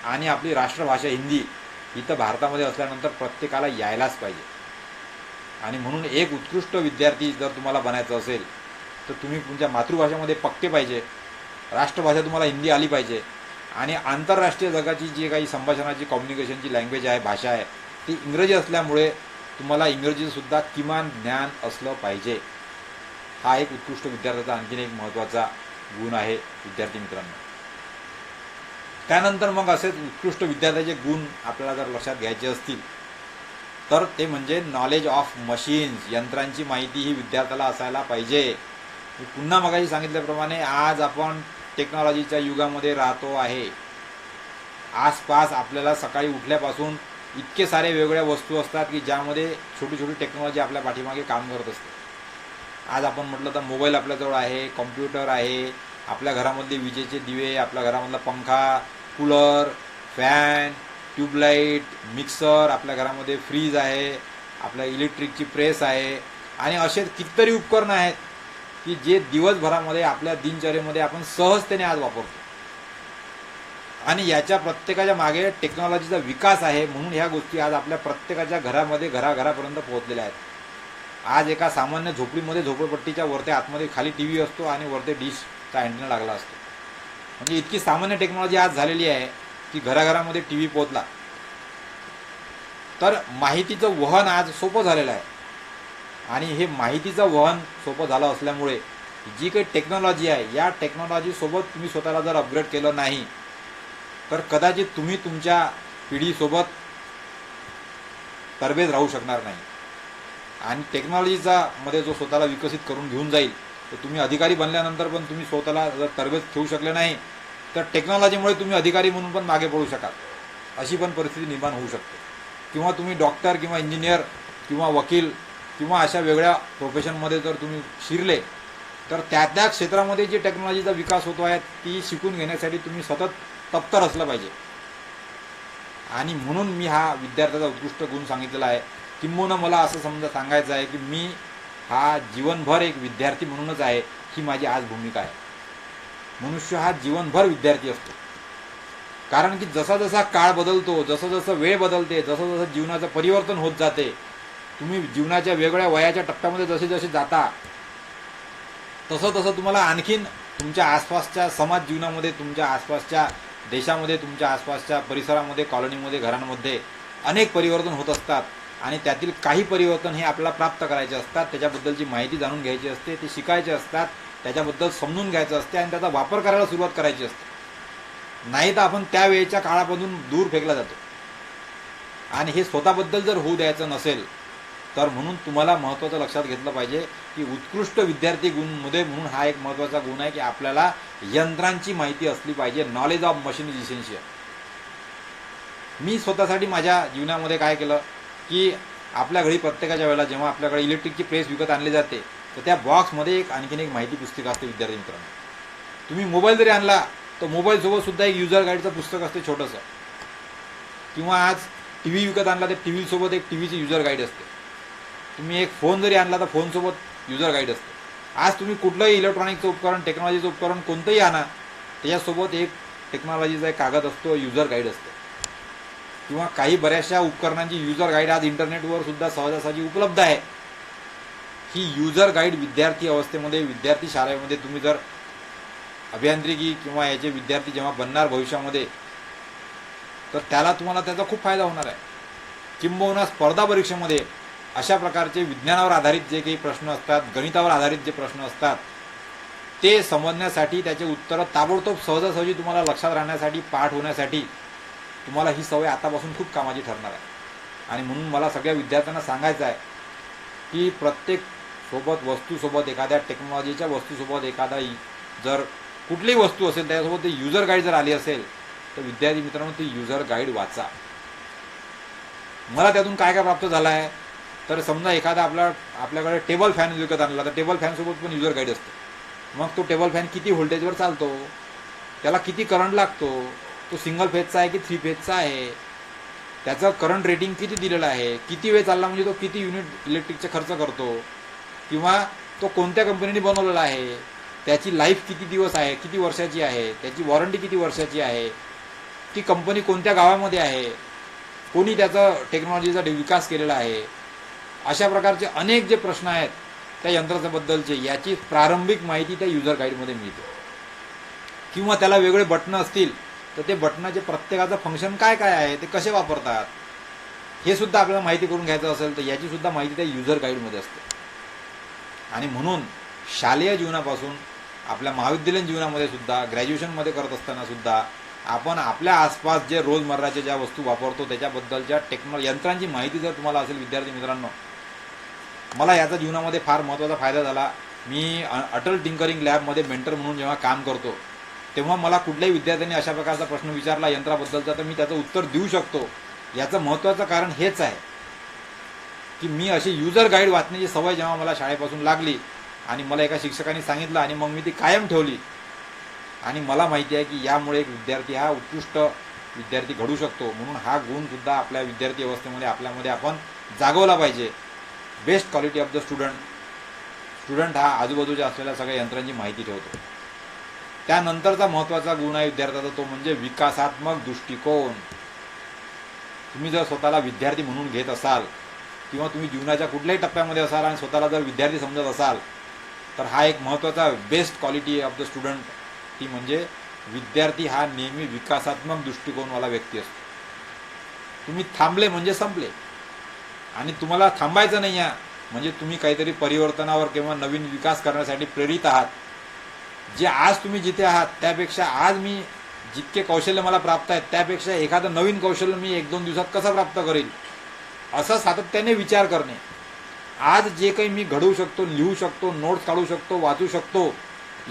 आणि आपली राष्ट्रभाषा हिंदी ही तर भारतामध्ये असल्यानंतर प्रत्येकाला यायलाच पाहिजे. आणि म्हणून एक उत्कृष्ट विद्यार्थी जर तुम्हाला बनायचं असेल तर तुम्ही तुमच्या मातृभाषेमध्ये पक्के पाहिजे, राष्ट्रभाषा तुम्हाला हिंदी आली पाहिजे, आणि आंतरराष्ट्रीय जगाची जी काही संभाषणाची कम्युनिकेशनची लँग्वेज आहे, भाषा आहे, ती इंग्रजी असल्यामुळे तुम्हाला इंग्रजीसुद्धा किमान ज्ञान असलं पाहिजे. हा एक उत्कृष्ट विद्यार्थ्याचा आणखीन एक महत्त्वाचा गुण आहे विद्यार्थी मित्रांनो. त्यानंतर मग असेच उत्कृष्ट विद्यार्थ्याचे गुण आपल्याला जर लक्षात घ्यायचे असतील तर ते म्हणजे नॉलेज ऑफ मशीन्स, यंत्रांची माहिती ही विद्यार्थ्याला असायला पाहिजे. मी पुन्हा मगाशी सांगितल्याप्रमाणे आज आपण टेक्नॉलॉजीच्या युगामध्ये राहतो आहे. आसपास आपल्याला सकाळी उठल्यापासून इतके सारे वेगवेगळ्या वस्तू असतात की ज्यामध्ये छोटी छोटी टेक्नॉलॉजी आपल्या पाठीमागे काम करत असते. आज आपण म्हटलं तर मोबाईल आपल्याजवळ आहे, कॉम्प्युटर आहे, आपल्या घरामधले विजेचे दिवे, आपल्या घरामधला पंखा, कूलर, फॅन, ट्यूबलाईट, मिक्सर, आपल्या घरामध्ये फ्रीज आहे, आपल्या इलेक्ट्रिकची प्रेस आहे, आणि असे कितीतरी उपकरणं आहेत की जे दिवसभरामध्ये आपल्या दिनचर्येमध्ये आपण सहजतेने आज वापरतो. आणि याच्या प्रत्येकाच्या मागे टेक्नॉलॉजीचा विकास आहे, म्हणून ह्या गोष्टी आज आपल्या प्रत्येकाच्या घरामध्ये घराघरापर्यंत पोहोचलेल्या आहेत. आज एका सामान्य झोपडीमध्ये झोपडपट्टीच्या वरते आतमध्ये खाली टी व्ही असतो आणि वरते डिशचा अँटेना लागला असतो. म्हणजे इतकी सामान्य टेक्नॉलॉजी आज झालेली आहे की घराघरामध्ये टी व्ही पोहोचला. तर माहितीचं वहन आज सोपं झालेलं आहे, आणि हे माहितीचं वहन सोपं झालं असल्यामुळे जी काही टेक्नॉलॉजी आहे या टेक्नॉलॉजीसोबत तुम्ही स्वतःला जर अपग्रेड केलं नाही तर कदाचित तुम्ही तुमच्या पिढीसोबत तरबेज राहू शकणार नाही. आणि टेक्नॉलॉजीचा मध्ये जो स्वतःला विकसित करून घेऊन जाईल तर तुम्ही अधिकारी बनल्यानंतर पण तुम्ही स्वतःला जर तरबेज ठेवू शकले नाही तर टेक्नॉलॉजीमुळे तुम्ही अधिकारी म्हणून पण मागे पडू शकाल, अशी पण परिस्थिती निर्माण होऊ शकते. किंवा तुम्ही डॉक्टर किंवा इंजिनियर किंवा वकील किंवा अशा वेगळ्या प्रोफेशनमध्ये जर तुम्ही शिरले तर त्या त्या क्षेत्रामध्ये जी टेक्नॉलॉजीचा विकास होतो आहे ती शिकून घेण्यासाठी तुम्ही सतत तत्पर असलं पाहिजे. आणि म्हणून मी हा विद्यार्थ्याचा उत्कृष्ट गुण सांगितलेला आहे. किंबहुना मला असं समजा सांगायचं आहे की मी हा जीवनभर एक विद्यार्थी म्हणूनच आहे, ही माझी आज भूमिका आहे. मनुष्य हा जीवनभर विद्यार्थी असतो, कारण की जसा जसा काळ बदलतो, जसं जसं वेळ बदलते, जसं जसं जीवनाचं परिवर्तन होत जाते, तुम्ही जीवनाच्या वेगवेगळ्या वयाच्या टप्प्यामध्ये जसे जसे जाता तसं तसं तुम्हाला आणखीन तुमच्या आसपासच्या समाज जीवनामध्ये, तुमच्या आसपासच्या देशामध्ये, तुमच्या आसपासच्या परिसरामध्ये, कॉलनीमध्ये, घरांमध्ये अनेक परिवर्तन होत असतात. आणि त्यातील काही परिवर्तन हे आपल्याला प्राप्त करायचे असतात, त्याच्याबद्दलची माहिती जाणून घ्यायची असते, ते शिकायचे असतात, त्याच्याबद्दल समजून घ्यायचं असते आणि त्याचा वापर करायला सुरुवात करायची असते. नाही तर आपण त्यावेळेच्या काळापासून दूर फेकला जातो. आणि हे स्वतःबद्दल जर होऊ द्यायचं नसेल तर म्हणून तुम्हाला महत्त्वाचं लक्षात घेतलं पाहिजे की उत्कृष्ट विद्यार्थी गुणमध्ये म्हणून हा एक महत्त्वाचा गुण आहे की आपल्याला यंत्रांची माहिती असली पाहिजे. Knowledge of machine is essential. मी स्वतःसाठी माझ्या जीवनामध्ये काय केलं की आपल्या घरी प्रत्येकाच्या वेळेला जेव्हा आपल्याकडे इलेक्ट्रिकची प्रेस विकत आणली जाते तर त्या बॉक्समध्ये आणखीन एक माहिती पुस्तिका असते. विद्यार्थी मित्रांनो, तुम्ही मोबाईल जरी आणला तर मोबाईलसोबत सुद्धा एक युजर गाईडचं पुस्तक असते छोटंसं. किंवा आज टी व्ही विकत आणला तर टी व्हीसोबत एक टी व्हीची युजर गाईड असते. तुम्ही एक फोन जरी आणला तर फोनसोबत युजर गाईड असते. आज तुम्ही कुठलंही इलेक्ट्रॉनिकचं उपकरण, टेक्नॉलॉजीचं उपकरण कोणतंही आणा, त्याच्यासोबत एक टेक्नॉलॉजीचा एक कागद असतो, युजर गाईड असते. किंवा काही बऱ्याचशा उपकरणांची युजर गाईड आज इंटरनेटवर सुद्धा सहजासहजी उपलब्ध आहे. ही युजर गाईड विद्यार्थी अवस्थेमध्ये, विद्यार्थी शाळेमध्ये तुम्ही जर अभियांत्रिकी किंवा याचे विद्यार्थी जेव्हा बनणार भविष्यामध्ये तर तुम्हाला त्याचा खूप फायदा होणार आहे. किंबहुना स्पर्धा परीक्षेमध्ये अशा प्रकारचे विज्ञानावर आधारित जे काही प्रश्न असतात, गणितावर आधारित जे प्रश्न असतात ते समजण्यासाठी, त्याचे उत्तरं ताबडतोब सहजासहजी तुम्हाला लक्षात राहण्यासाठी, पाठ होण्यासाठी तुम्हाला ही सवय आतापासून खूप कामाची ठरणार आहे. आणि म्हणून मला सगळ्या विद्यार्थ्यांना सांगायचं आहे की प्रत्येक वस्तूसोबत, एखाद्या टेक्नॉलॉजीच्या वस्तूसोबत एखादा जर कुठलीही वस्तू असेल त्याच्यासोबत ते युजर गाईड जर आली असेल तर विद्यार्थी मित्रांनो ती युजर गाईड वाचा. मला त्यातून काय काय प्राप्त झालं आहे तर समजा एखादा आपल्याकडे टेबल फॅन विकत आणला तर टेबल फॅनसोबत पण युजर गाईड असते. मग तो टेबल फॅन किती व्होल्टेजवर चालतो, त्याला किती करंट लागतो, तो सिंगल फेजचा आहे की 3 फेजचा आहे, त्याचं करंट रेटिंग किती दिलेलं आहे, किती वेळ चालला म्हणजे तो किती युनिट इलेक्ट्रिकचे खर्च करतो, किंवा तो कोणत्या कंपनीने बनवलेला आहे, त्याची लाईफ किती दिवस आहे, किती वर्षाची आहे, त्याची वॉरंटी किती वर्षाची आहे, ती कंपनी कोणत्या गावामध्ये आहे, कोणी त्याचा टेक्नॉलॉजीचा विकास केलेला आहे, अशा प्रकारचे अनेक जे प्रश्न आहेत त्या यंत्राच्याबद्दलचे याची प्रारंभिक माहिती त्या युजर गाईडमध्ये मिळते. किंवा त्याला वेगळे बटणं असतील तर ते बटनाचे प्रत्येकाचं फंक्शन काय काय आहे, ते कसे वापरतात, हे सुद्धा आपल्याला माहिती करून घ्यायचं असेल तर याची सुद्धा माहिती त्या युजर गाईडमध्ये असते. आणि म्हणून शालेय जीवनापासून आपल्या महाविद्यालयीन जीवनामध्ये सुद्धा, ग्रॅज्युएशनमध्ये करत असताना सुद्धा आपण आपल्या आसपास जे रोजमर्राच्या ज्या वस्तू वापरतो त्याच्याबद्दलच्या यंत्रांची माहिती जर तुम्हाला असेल विद्यार्थी मित्रांनो, मला याचा जीवनामध्ये फार महत्त्वाचा फायदा झाला. मी अटल टिंकरिंग लॅबमध्ये मेंटर म्हणून जेव्हा काम करतो तेव्हा मला कुठल्याही विद्यार्थ्यांनी अशा प्रकारचा प्रश्न विचारला यंत्राबद्दलचा तर मी त्याचं उत्तर देऊ शकतो. याचं महत्त्वाचं कारण हेच आहे की मी अशी युजर गाईड वाचण्याची सवय जेव्हा मला शाळेपासून लागली आणि मला एका शिक्षकांनी सांगितलं आणि मग मी ती कायम ठेवली. आणि मला माहिती आहे की यामुळे एक विद्यार्थी हा उत्कृष्ट विद्यार्थी घडू शकतो. म्हणून हा गुण सुद्धा आपल्या विद्यार्थी अवस्थेमध्ये आपल्यामध्ये आपण जागवला पाहिजे. Best quality of the student हा आजूबाजूच्या असलेल्या सगळ्या यंत्रांची माहिती ठेवतो. त्यानंतरचा महत्त्वाचा गुण आहे विद्यार्थ्याचा, तो म्हणजे विकासात्मक दृष्टिकोन. तुम्ही जर स्वतःला विद्यार्थी म्हणून घेत असाल किंवा तुम्ही जीवनाच्या कुठल्याही टप्प्यामध्ये असाल आणि स्वतःला जर विद्यार्थी समजत असाल तर हा एक महत्त्वाचा best quality of the student ती म्हणजे विद्यार्थी हा नेहमी विकासात्मक दृष्टिकोनवाला व्यक्ती असतो. तुम्ही थांबले म्हणजे संपले आणि तुम्हाला थांबायचं नाही आहे म्हणजे तुम्ही काहीतरी परिवर्तनावर किंवा नवीन विकास करण्यासाठी प्रेरित आहात. जे आज तुम्ही जिथे आहात त्यापेक्षा आज मी जितके कौशल्य मला प्राप्त आहेत त्यापेक्षा एखादं नवीन कौशल्य मी 1-2 दिवसात कसं प्राप्त करेल असं सातत्याने विचार करणे. आज जे काही मी घडवू शकतो, लिहू शकतो, नोट्स काढू शकतो, वाचू शकतो,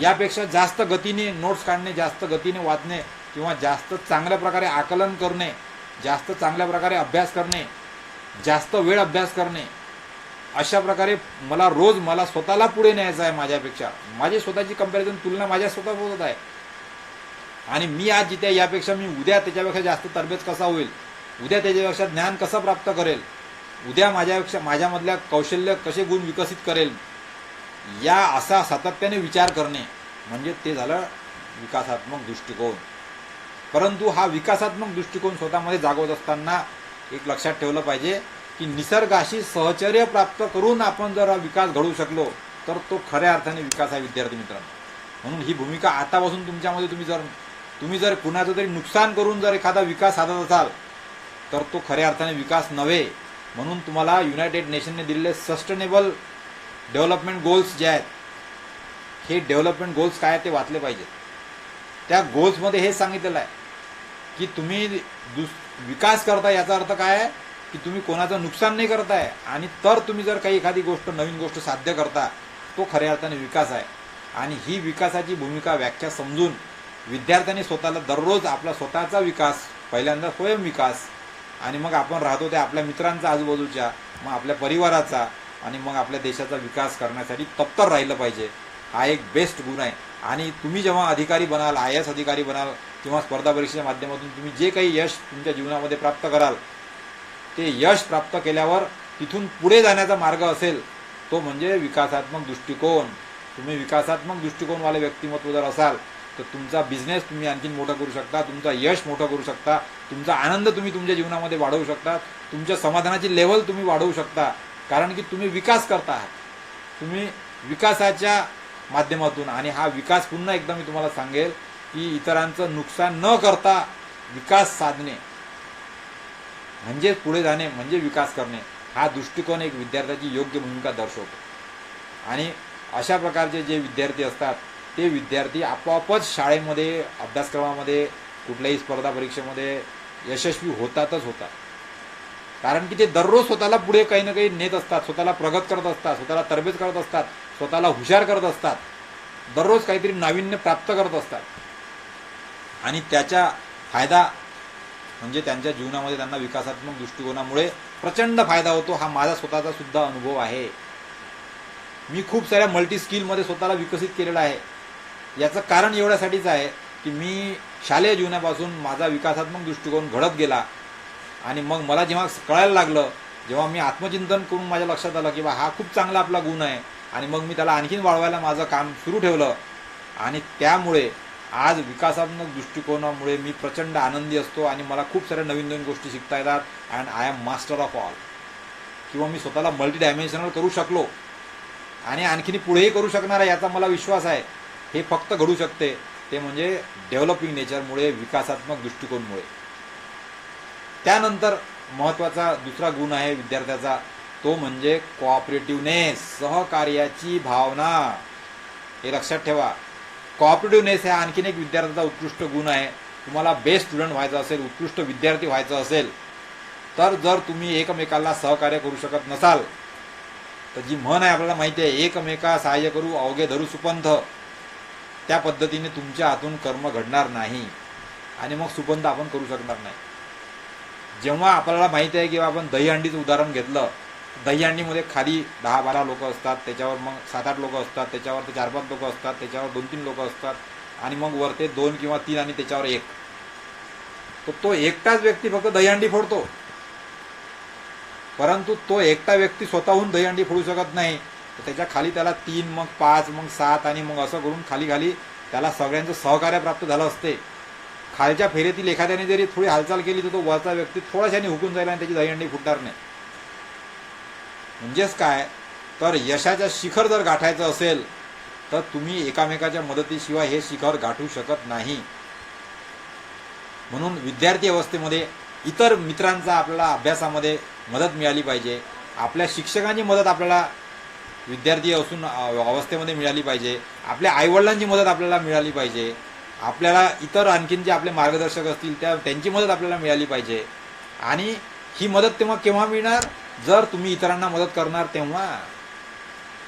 यापेक्षा जास्त गतीने नोट्स काढणे, जास्त गतीने वाचणे किंवा जास्त चांगल्या प्रकारे आकलन करणे, जास्त चांगल्या प्रकारे अभ्यास करणे, जास्त वेळ अभ्यास करणे, अशा प्रकारे मला स्वतःला पुढे न्यायचं आहे. माझ्यापेक्षा माझी स्वतःची कंपॅरिझन तुलना माझ्या स्वतःसोबत होत आहे आणि मी आज जिथे यापेक्षा मी उद्या त्याच्यापेक्षा जास्त तरबेज कसा होईल, उद्या त्याच्यापेक्षा ज्ञान कसं प्राप्त करेल, उद्या माझ्यामधल्या कौशल्य कसे गुण विकसित करेल, या असा सातत्याने विचार करणे म्हणजे ते झालं विकासात्मक दृष्टिकोन. परंतु हा विकासात्मक दृष्टिकोन स्वतःमध्ये जागवत असताना एक लक्षात ठेवलं पाहिजे की निसर्गाशी सहचर्य प्राप्त करून आपण जर विकास घडवू शकलो तर तो खऱ्या अर्थाने विकास आहे विद्यार्थी मित्रांनो. म्हणून ही भूमिका आतापासून तुमच्यामध्ये तुम्ही जर कुणाचं तरी नुकसान करून जर एखादा विकास साधत असाल तर तो खऱ्या अर्थाने विकास नव्हे. म्हणून तुम्हाला युनायटेड नेशनने दिलेले सस्टेनेबल डेव्हलपमेंट गोल्स जे आहेत हे डेव्हलपमेंट गोल्स काय ते वाचले पाहिजेत. त्या गोल्समध्ये हे सांगितलेलं आहे की तुम्ही विकास करता याचा अर्थ काय आहे की तुम्ही कोणाचं नुकसान नाही करताय आणि तर तुम्ही जर काही एखादी गोष्ट नवीन गोष्ट साध्य करता तो खऱ्या अर्थाने विकास आहे. आणि ही विकासाची भूमिका व्याख्या समजून विद्यार्थ्यांनी स्वतःला दररोज आपला स्वतःचा विकास, पहिल्यांदा स्वयंविकास आणि मग आपण राहतो त्या आपल्या मित्रांचा, आजूबाजूच्या, मग आपल्या परिवाराचा आणि मग आपल्या देशाचा विकास करण्यासाठी तत्पर राहिलं पाहिजे. हा एक बेस्ट गुण आहे. आणि तुम्ही जेव्हा अधिकारी बनाल, IAS अधिकारी बनाल किंवा स्पर्धा परीक्षेच्या माध्यमातून तुम्ही जे काही यश तुमच्या जीवनामध्ये प्राप्त कराल ते यश प्राप्त केल्यावर तिथून पुढे जाण्याचा मार्ग असेल तो म्हणजे विकासात्मक दृष्टिकोन. तुम्ही विकासात्मक दृष्टिकोनवाले व्यक्तिमत्व जर असाल तर तुमचा बिझनेस तुम्ही आणखीन मोठा करू शकता, तुमचा यश मोठं करू शकता, तुमचा आनंद तुम्ही तुमच्या जीवनामध्ये वाढवू शकता, तुमच्या समाधानाची लेवल तुम्ही वाढवू शकता. कारण की तुम्ही विकास करता आहात, तुम्ही विकासाच्या माध्यमातून. आणि हा विकास पुन्हा एकदा मी तुम्हाला सांगेल की इतरांचं नुकसान न करता विकास साधणे म्हणजे पुढे जाणे, म्हणजे विकास करणे. हा दृष्टिकोन एक विद्यार्थ्याची योग्य भूमिका दर्शवतो. आणि अशा प्रकारचे जे विद्यार्थी असतात ते विद्यार्थी आपोआपच शाळेमध्ये, अभ्यासक्रमामध्ये, कुठल्याही स्पर्धा परीक्षेमध्ये यशस्वी होतातच होतात. कारण की ते दररोज स्वतःला पुढे काही ना काही नेत असतात, स्वतःला प्रगत करत असतात, स्वतःला तरबेज करत असतात, स्वतःला हुशार करत असतात, दररोज काहीतरी नाविन्य प्राप्त करत असतात. आणि त्याचा फायदा म्हणजे त्यांच्या जीवनामध्ये त्यांना विकासात्मक दृष्टिकोनामुळे प्रचंड फायदा होतो. हा माझा स्वतःचा सुद्धा अनुभव आहे. मी खूप साऱ्या मल्टी स्किलमध्ये स्वतःला विकसित केलेला आहे. याचं कारण एवढ्यासाठीच आहे की मी शालेय जीवनापासून माझा विकासात्मक दृष्टिकोन घडत गेला आणि मग मला जेव्हा कळायला लागलं, जेव्हा मी आत्मचिंतन करून माझ्या लक्षात आलं की बा हा खूप चांगला आपला गुण आहे, आणि मग मी त्याला आणखीन वाढवायला माझं काम सुरू ठेवलं. आणि त्यामुळे आज विकासात्मक दृष्टिकोनामुळे मी प्रचंड आनंदी असतो आणि मला खूप साऱ्या नवीन नवीन गोष्टी शिकता येतात. And I am master of all. किंवा मी स्वतःला मल्टी डायमेन्शनल करू शकलो आणि आणखीन पुढेही करू शकणार आहे याचा मला विश्वास आहे. हे फक्त घडू शकते ते म्हणजे डेव्हलपिंग नेचरमुळे, विकासात्मक दृष्टिकोनमुळे. त्यानंतर महत्त्वाचा दुसरा गुण आहे विद्यार्थ्याचा, तो म्हणजे कोऑपरेटिव्हनेस, सहकार्याची भावना. हे लक्षात ठेवा. कोऑपरेटिव्हनेस हा आणखीन एक विद्यार्थ्याचा उत्कृष्ट गुण आहे. तुम्हाला बेस्ट स्टुडंट व्हायचं असेल, उत्कृष्ट विद्यार्थी व्हायचं असेल, तर जर तुम्ही एकमेकाला सहकार्य करू शकत नसाल, तर जी म्हण आहे आपल्याला माहिती आहे, एकमेका सहाय्य करू अवघे धरू सुपंथ, त्या पद्धतीने तुमच्या हातून कर्म घडणार नाही आणि मग सुपंथ आपण करू शकणार नाही. जेव्हा आपल्याला माहिती आहे की आपण दहीहंडीचं उदाहरण घेतलं, दहीहंडीमध्ये खाली 10-12 लोक असतात, त्याच्यावर मग 7-8 लोक असतात, त्याच्यावर ते 4-5 लोक असतात, त्याच्यावर 2-3 लोक असतात, आणि मग वर ते 2 किंवा 3 आणि त्याच्यावर 1. तर तो एकटाच व्यक्ती फक्त दहीहंडी फोडतो, परंतु तो एकटा व्यक्ती स्वतःहून दहीहंडी फोडू शकत नाही. तर त्याच्या खाली त्याला 3, मग 5, मग 7 आणि मग असं करून खाली खाली त्याला सगळ्यांचं सहकार्य प्राप्त झालं असते. खालच्या फेरीतील एखाद्याने जरी थोडी हालचाल केली तर तो वरचा व्यक्ती थोड्याशाने हुकून जाईल आणि त्याची दहीहंडी फुटणार नाही. म्हणजेच काय, तर यशाच्या शिखर जर गाठायचं असेल तर तुम्ही एकामेकाच्या मदतीशिवाय हे शिखर गाठू शकत नाही. म्हणून विद्यार्थी अवस्थेमध्ये इतर मित्रांचा आपल्याला अभ्यासामध्ये मदत मिळाली पाहिजे. आपल्या शिक्षकांची मदत आपल्याला विद्यार्थी असून अवस्थेमध्ये मिळाली पाहिजे. आपल्या आईवडिलांची मदत आपल्याला मिळाली पाहिजे. आपल्याला इतर आणखीन जे आपले मार्गदर्शक असतील त्यांची मदत आपल्याला मिळाली पाहिजे. आणि ही मदत तेव्हा केव्हा मिळणार, जर तुम्ही इतरांना मदत करणार तेव्हा.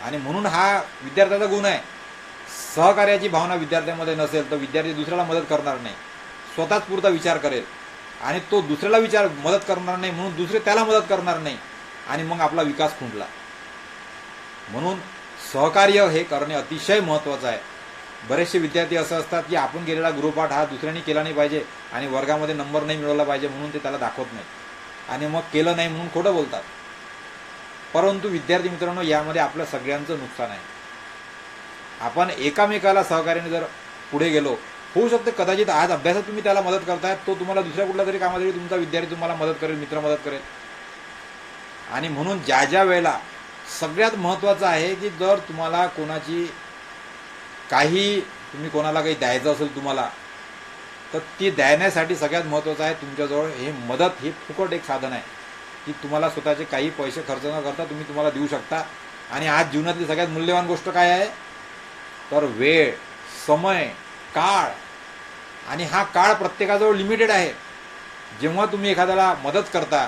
आणि म्हणून हा विद्यार्थ्याचा गुण आहे. सहकार्याची भावना विद्यार्थ्यांमध्ये नसेल तर विद्यार्थी दुसऱ्याला मदत करणार नाही, स्वतःच पुरता विचार करेल, आणि तो दुसऱ्याला मदत करणार नाही म्हणून दुसरे त्याला मदत करणार नाही, आणि मग आपला विकास खुंटला. म्हणून सहकार्य हे करणे अतिशय महत्त्वाचं आहे. बरेचसे विद्यार्थी असं असतात की आपण केलेला गृहपाठ हा दुसऱ्यांनी केला नाही पाहिजे आणि वर्गामध्ये नंबर नाही मिळवला पाहिजे म्हणून ते त्याला दाखवत नाही, आणि मग केलं नाही म्हणून खोटं बोलतात. परंतु विद्यार्थी मित्रांनो, यामध्ये आपल्या सगळ्यांचं नुकसान आहे. आपण एकामेकाला सहकार्याने जर पुढे गेलो, होऊ शकते कदाचित आज अभ्यासात तुम्ही त्याला मदत करताय, तो तुम्हाला दुसऱ्या कुठल्या तरी कामासाठी तुमचा विद्यार्थी तुम्हाला मदत करेल, मित्र मदत करेल. आणि म्हणून ज्या ज्या वेळेला सगळ्यात महत्त्वाचं आहे की जर तुम्हाला तुम्ही कोणाला काही द्यायचं असेल तुम्हाला, तर ती देण्यासाठी सगळ्यात महत्त्वाचं आहे तुमच्याजवळ हे मदत, हे फुकट एक साधन आहे की तुम्हाला स्वतःचे काही पैसे खर्च न करता तुम्हाला देऊ शकता. आणि आज जीवनातली सगळ्यात मूल्यवान गोष्ट काय आहे, तर वेळ, समय, काळ. आणि हा काळ प्रत्येकाजवळ लिमिटेड आहे. जेव्हा तुम्ही एखाद्याला मदत करता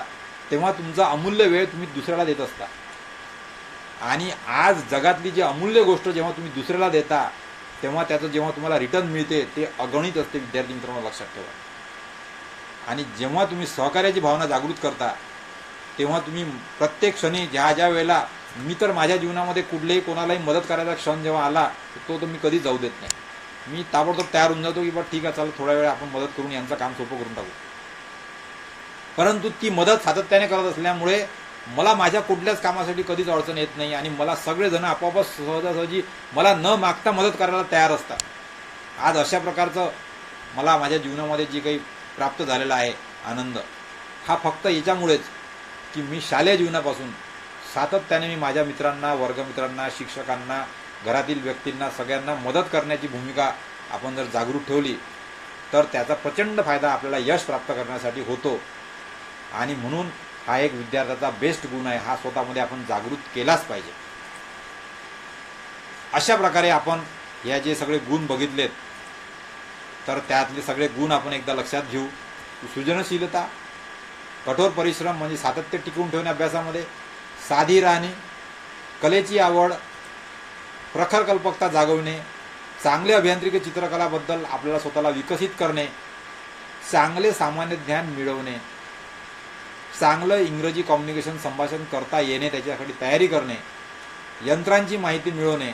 तेव्हा तुमचा अमूल्य वेळ तुम्ही दुसऱ्याला देत असता. आणि आज जगातली जी अमूल्य गोष्ट जेव्हा तुम्ही दुसऱ्याला देता तेव्हा त्याचं जेव्हा तुम्हाला रिटर्न मिळते ते अगणित असते. विद्यार्थी मित्रांनो, लक्षात ठेवा. आणि जेव्हा तुम्ही सहकार्याची भावना जागृत करता तेव्हा तुम्ही प्रत्येक क्षणी ज्या ज्या वेळेला, मी तर माझ्या जीवनामध्ये कुठल्याही कोणालाही मदत करायचा क्षण जेव्हा आला तो मी कधी जाऊ देत नाही. मी ताबडतोब तयार होऊन जातो की बा ठीक आहे, चला थोड्या वेळ आपण मदत करून यांचं काम सोपं करून टाकू. परंतु ती मदत सातत्याने करत असल्यामुळे मला माझ्या कुठल्याच कामासाठी कधीच अडचण येत नाही आणि मला सगळेजण आपोआपच सहजासहजी मला न मागता मदत करायला तयार असतात. आज अशा प्रकारचं मला माझ्या जीवनामध्ये जे काही प्राप्त झालेला आहे आनंद, हा फक्त याच्यामुळेच की मी शालेय जीवनापासून सातत्याने मी माझ्या मित्रांना, वर्गमित्रांना, शिक्षकांना, घरातील व्यक्तींना, सगळ्यांना मदत करण्याची भूमिका आपण जर जागृत ठेवली तर त्याचा प्रचंड फायदा आपल्याला यश प्राप्त करण्यासाठी होतो. आणि म्हणून हा एक विद्यार्थ्याचा बेस्ट गुण आहे, हा स्वतःमध्ये आपण जागृत केलाच पाहिजे. अशा प्रकारे आपण या जे सगळे गुण बघितलेत, तर त्यातले सगळे गुण आपण एकदा लक्षात घेऊ. सृजनशीलता, कठोर परिश्रम म्हणजे सातत्य टिकवून ठेवणे अभ्यासामध्ये, साधी राहणे, कलेची आवड, प्रखर कल्पकता जागवणे, चांगले अभियांत्रिकी चित्रकलाबद्दल आपल्याला स्वतःला विकसित करणे, चांगले सामान्य ज्ञान मिळवणे, चांगलं इंग्रजी कम्युनिकेशन संभाषण करता येणे त्याच्यासाठी तयारी करणे, यंत्रांची माहिती मिळवणे,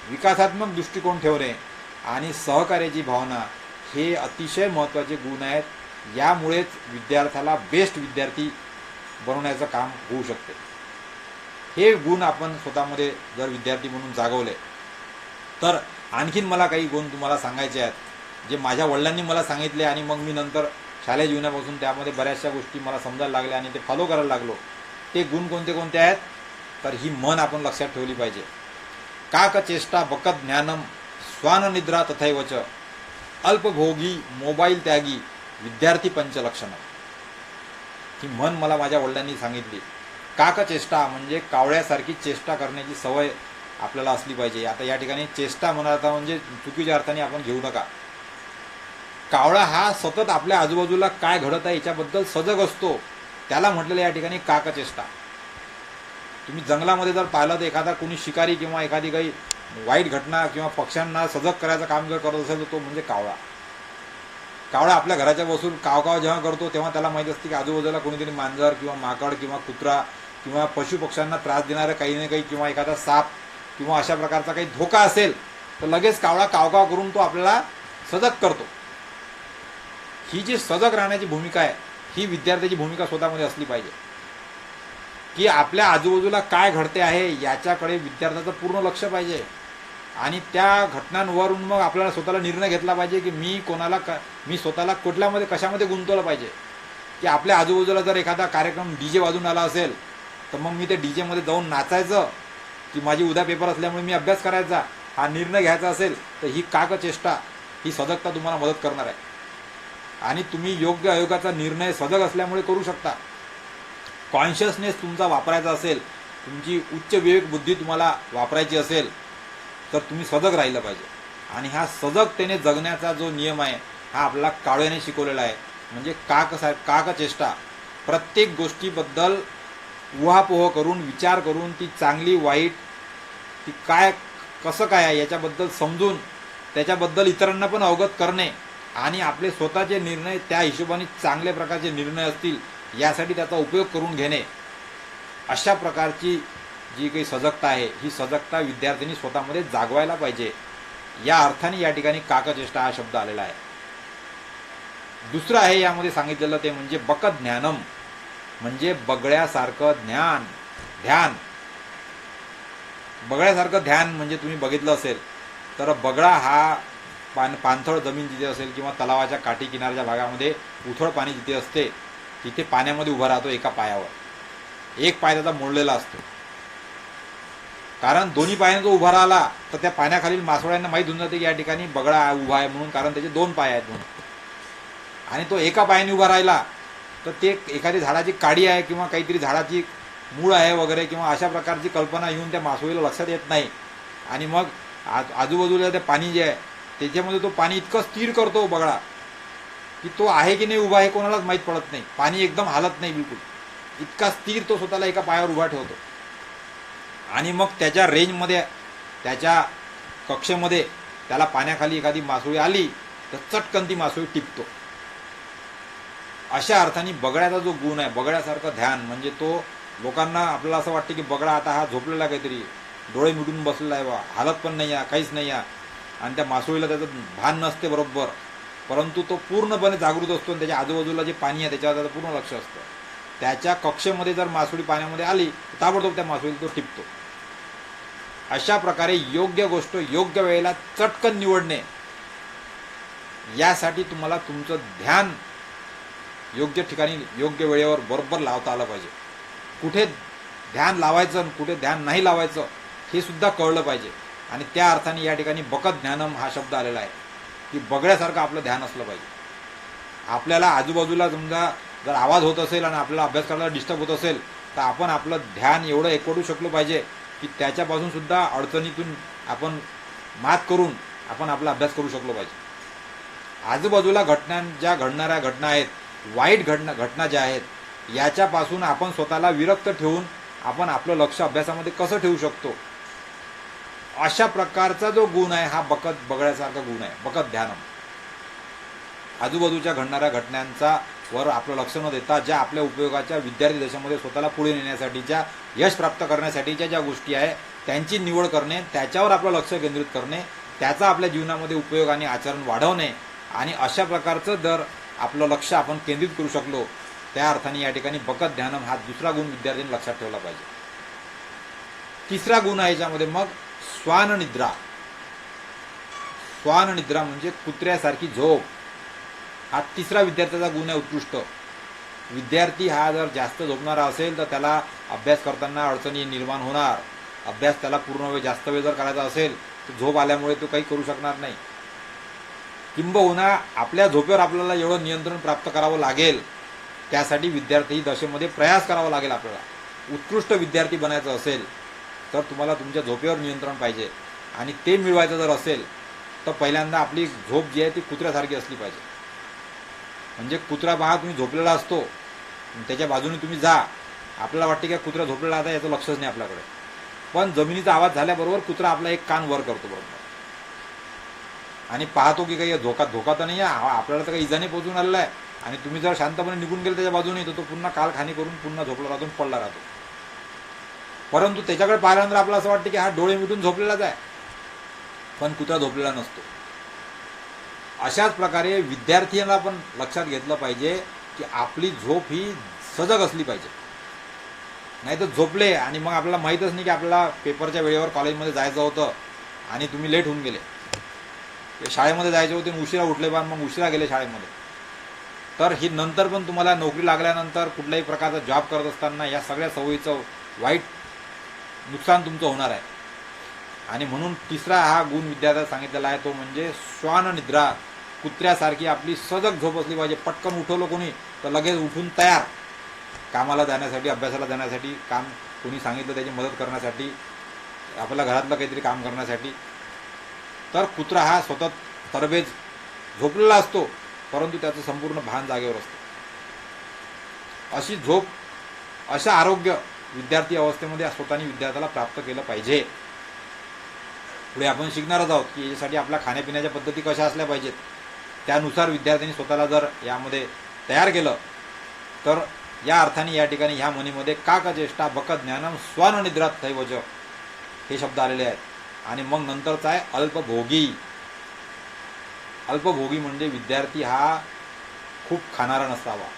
विकासात्मक दृष्टिकोन ठेवणे आणि सहकार्याची भावना, हे अतिशय महत्त्वाचे गुण आहेत यामुळेच विद्यार्थ्याला बेस्ट विद्यार्थी बनवण्याचं काम होऊ शकते. हे गुण आपण स्वतःमध्ये जर विद्यार्थी म्हणून जागवले तर आणखीन मला काही गुण तुम्हाला सांगायचे आहेत, जे माझ्या वडिलांनी मला सांगितले आणि मग मी नंतर शालेय जीवनापासून त्यामध्ये बऱ्याचशा गोष्टी मला समजायला लागल्या आणि ते फॉलो करायला लागलो. ते गुण कोणते कोणते आहेत, तर ही म्हण आपण लक्षात ठेवली पाहिजे. काक चेष्टा बकत ज्ञानम स्वान निद्रा तथैवच अल्पभोगी मोबाईल त्यागी विद्यार्थी पंचलक्षण. ही म्हण मला माझ्या वडिलांनी सांगितली. काक चेष्टा म्हणजे कावळ्यासारखी चेष्टा करण्याची सवय आपल्याला असली पाहिजे. आता या ठिकाणी चेष्टा म्हणता म्हणजे चुकीच्या अर्थाने आपण घेऊ नका. कावळा हा सतत आपल्या आजूबाजूला काय घडत आहे याच्याबद्दल सजग असतो, त्याला म्हटलेलं या ठिकाणी काकचेष्टा. तुम्ही जंगलामध्ये जर पाहिलं तर एखादा कोणी शिकारी किंवा एखादी काही वाईट घटना किंवा पक्ष्यांना सजग करायचं काम जर करत असेल तर तो म्हणजे कावळा. कावळा आपल्या घराच्या बसून कावकाव जेव्हा करतो तेव्हा त्याला माहीत असते की आजूबाजूला कोणीतरी मांजर किंवा माकड किंवा कुत्रा किंवा पशुपक्ष्यांना त्रास देणारं काही ना काही किंवा एखादा साप किंवा अशा प्रकारचा काही धोका असेल तर लगेच कावळा कावकाव करून तो आपल्याला सजग करतो. ही जी सजग राहण्याची भूमिका आहे ही विद्यार्थ्याची भूमिका स्वतःमध्ये असली पाहिजे, की आपल्या आजूबाजूला काय घडते आहे याच्याकडे विद्यार्थ्याचं पूर्ण लक्ष पाहिजे आणि त्या घटनांवरून मग आपल्याला स्वतःला निर्णय घेतला पाहिजे की मी स्वतःला कुठल्यामध्ये कशामध्ये गुंतवलं पाहिजे. की आपल्या आजूबाजूला जर एखादा कार्यक्रम डीजे वाजून आला असेल तर मग मी ते डीजेमध्ये जाऊन नाचायचं की माझी उद्या पेपर असल्यामुळे मी अभ्यास करायचा, हा निर्णय घ्यायचा असेल तर ही काकचेष्टा ही सजगता तुम्हाला मदत करणार आहे आणि तुम्ही योग्य आयोगाचा निर्णय सजग असल्यामुळे करू शकता. कॉन्शियसनेस तुमचा वापरायचा असेल, तुमची उच्च विवेक बुद्धी तुम्हाला वापरायची असेल तर तुम्ही सजग राहिलं पाहिजे. आणि हा सजगतेने जगण्याचा जो नियम आहे हा आपल्याला कावळ्याने शिकवलेला आहे. म्हणजे काकचेष्टा, प्रत्येक गोष्टीबद्दल उहापोह करून विचार करून ती चांगली वाईट ती काय कसं काय आहे याच्याबद्दल समजून त्याच्याबद्दल इतरांना पण अवगत करणे आणि आपले स्वतःचे निर्णय त्या हिशोबाने चांगल्या प्रकारचे निर्णय असतील यासाठी त्याचा उपयोग करून घेणे, अशा प्रकारची जी काही सजगता आहे ही सजगता विद्यार्थ्यांनी स्वतःमध्ये जागवायला पाहिजे. या अर्थाने या ठिकाणी काकचेष्टा हा शब्द आलेला आहे. दुसरं आहे यामध्ये सांगितलेलं ते म्हणजे बकत ज्ञानम, म्हणजे बगळ्यासारखं ध्यान. बगळ्यासारखं ध्यान म्हणजे तुम्ही बघितलं असेल तर बगळा हा पाणथळ जमीन जिथे असेल किंवा तलावाच्या काठी किनाऱ्याच्या भागामध्ये उथळ पाणी जिथे असते तिथे पाण्यामध्ये उभा राहतो एका पायावर. एक पाय त्याचा मोडलेला असतो, कारण दोन्ही पायाने जो उभा राहिला तर त्या पाण्याखालील मासोळ्यांना माहीत होऊन जाते की या ठिकाणी बगळा उभा आहे म्हणून, कारण त्याचे दोन पाय आहेत म्हणून. आणि तो एका पायाने उभा राहिला तर ते एखादी झाडाची काडी आहे किंवा काहीतरी झाडाची मूळ आहे वगैरे किंवा अशा प्रकारची कल्पना येऊन त्या मासोळीला लक्षात येत नाही आणि मग आजूबाजूला ते पाणी जे आहे त्याच्यामध्ये तो पाणी इतकं स्थिर करतो बगळा की तो आहे की नाही उभा हे कोणालाच माहीत पडत नाही. पाणी एकदम हालत नाही बिलकुल, इतका स्थिर तो स्वतःला एका पायावर उभा ठेवतो. आणि मग त्याच्या रेंजमध्ये त्याच्या कक्षेमध्ये त्याला पाण्याखाली एखादी मासोळी आली तर चटकन ती मासोळी टिपतो. अशा अर्थाने बगळ्याचा जो गुण आहे, बगळ्यासारखं ध्यान, म्हणजे तो लोकांना आपल्याला असं वाटतं की बगळा आता हा झोपलेला काहीतरी डोळे मिटून बसलेला आहे बा, हालत पण नाही आहे, काहीच नाही आहे आणि त्या मासोळीला त्याचं भान नसते बरोबर, परंतु तो पूर्णपणे जागृत असतो आणि त्याच्या आजूबाजूला जे पाणी आहे त्याच्यावर त्याचं पूर्ण लक्ष असतं. त्याच्या कक्षेमध्ये जर मासोळी पाण्यामध्ये आली तर ताबडतोब त्या मासोळीला तो टिपतो. अशा प्रकारे योग्य गोष्ट योग्य वेळेला चटकन निवडणे, यासाठी तुम्हाला तुमचं ध्यान योग्य ठिकाणी योग्य वेळेवर बरोबर लावता आलं पाहिजे. कुठे ध्यान लावायचं आणि कुठे ध्यान नाही लावायचं हे सुद्धा कळलं पाहिजे. आणि त्या अर्थाने या ठिकाणी बकत ज्ञानम हा शब्द आलेला आहे की बगळ्यासारखं आपलं ध्यान असलं पाहिजे. आपल्याला आजूबाजूला समजा जर आवाज होत असेल आणि आपल्याला अभ्यास करायला डिस्टर्ब होत असेल तर आपण आपलं ध्यान एवढं एकवटू शकलो पाहिजे की त्याच्यापासून सुद्धा अडचणीतून आपण मात करून आपण आपला अभ्यास करू शकलो पाहिजे. आजूबाजूला ज्या घडणाऱ्या घटना आहेत, वाईट घटना ज्या आहेत, याच्यापासून आपण स्वतःला विरक्त ठेवून आपण आपलं लक्ष अभ्यासामध्ये कसं ठेवू शकतो, अशा प्रकारचा जो गुण आहे हा बगळ्यासारखा गुण आहे, बकत ध्यानम. आजूबाजूच्या घडणाऱ्या घटनांचा वर आपलं लक्ष न देता ज्या आपल्या उपयोगाच्या विद्यार्थी दशेमध्ये स्वतःला पुढे नेण्यासाठीच्या यश प्राप्त करण्यासाठीच्या ज्या गोष्टी आहे त्यांची निवड करणे, त्याच्यावर आपलं लक्ष केंद्रित करणे, त्याचा आपल्या जीवनामध्ये उपयोग आणि आचरण वाढवणे आणि अशा प्रकारचं जर आपलं लक्ष आपण केंद्रित करू शकलो, त्या अर्थाने या ठिकाणी बकत ध्यानम हा दुसरा गुण विद्यार्थ्यांनी लक्षात ठेवला पाहिजे. तिसरा गुण आहे याच्यामध्ये मग श्वान निद्रा. श्वान निद्रा म्हणजे कुत्र्यासारखी झोप, हा तिसरा विद्यार्थ्याचा गुण आहे उत्कृष्ट. विद्यार्थी हा जर जास्त झोपणारा असेल तर त्याला अभ्यास करताना अडचणी निर्माण होणार. अभ्यास त्याला पूर्ण वेळ जास्त वेळ जर करायचा असेल तर झोप आल्यामुळे तो काही करू शकणार नाही. किंबहुना आपल्या झोपेवर आपल्याला एवढं नियंत्रण प्राप्त करावं लागेल, त्यासाठी विद्यार्थी दशेमध्ये प्रयास करावा लागेल. आपल्याला उत्कृष्ट विद्यार्थी बनायचं असेल तर तुम्हाला तुमच्या झोपेवर नियंत्रण पाहिजे, आणि ते मिळवायचं जर असेल तर पहिल्यांदा आपली झोप जी आहे ती कुत्र्यासारखी असली पाहिजे. म्हणजे कुत्रा पहा, तुम्ही झोपलेला असतो, त्याच्या बाजूने तुम्ही जा, आपल्याला वाटते की कुत्रा झोपलेला आता, याचं लक्षच नाही आपल्याकडे, पण जमिनीचा आवाज झाल्याबरोबर कुत्रा आपला एक कान वर करतो बरोबर, आणि पाहतो की काही धोका तर नाही आहे, आपल्याला तर काही इजाने पोहोचून आलेला आहे, आणि तुम्ही जर शांतपणे निघून गेले त्याच्या बाजूने तर तो पुन्हा काल खाणी करून पुन्हा झोपला राहतो, पडला राहतो. परंतु त्याच्याकडे पाहिल्यानंतर आपल्याला असं वाटतं की हा डोळे मिटून झोपलेलाच आहे, पण कुत्रा झोपलेला नसतो. अशाच प्रकारे विद्यार्थ्यांना पण लक्षात घेतलं पाहिजे की आपली झोप ही सजग असली पाहिजे. नाही तर झोपले आणि मग आपल्याला माहीतच नाही की आपल्याला पेपरच्या वेळेवर कॉलेजमध्ये जायचं होतं आणि तुम्ही लेट होऊन गेले, शाळेमध्ये जायचे होते आणि उशिरा उठले, पण मग उशिरा गेले शाळेमध्ये, तर ही नंतर पण तुम्हाला नोकरी लागल्यानंतर कुठल्याही प्रकारचा जॉब करत असताना या सगळ्या सवयीचं वाईट नुकसान तुमचं होणार आहे. आणि म्हणून तिसरा हा गुण विद्यार्थ्याला सांगितलेला आहे तो म्हणजे श्वान निद्रा. कुत्र्यासारखी आपली सजग झोप असली पाहिजे. पटकन उठवलं कोणी तर लगेच उठून तयार कामाला जाण्यासाठी, अभ्यासाला जाण्यासाठी, काम कोणी सांगितलं त्याची मदत करण्यासाठी, आपल्या घरातलं काहीतरी काम करण्यासाठी. तर कुत्रा हा स्वतः तरबेज झोपलेला असतो, परंतु त्याचं संपूर्ण भान जागेवर असतं. अशी झोप, असं आरोग्य विद्यार्थी अवस्थेमध्ये स्वतःनी विद्यार्थ्याला प्राप्त केलं पाहिजे. पुढे आपण शिकणारच आहोत की याच्यासाठी आपल्या खाण्यापिण्याच्या पद्धती कशा असल्या पाहिजेत, त्यानुसार विद्यार्थ्यांनी स्वतःला जर यामध्ये तयार केलं तर या अर्थाने या ठिकाणी ह्या म्हणीमध्ये काकचेष्टा बकत ज्ञानम श्वान निद्रात थैवच हे शब्द आलेले आहेत. आणि मग नंतरचा आहे अल्पभोगी. अल्पभोगी म्हणजे विद्यार्थी हा खूप खाणारा नसावा.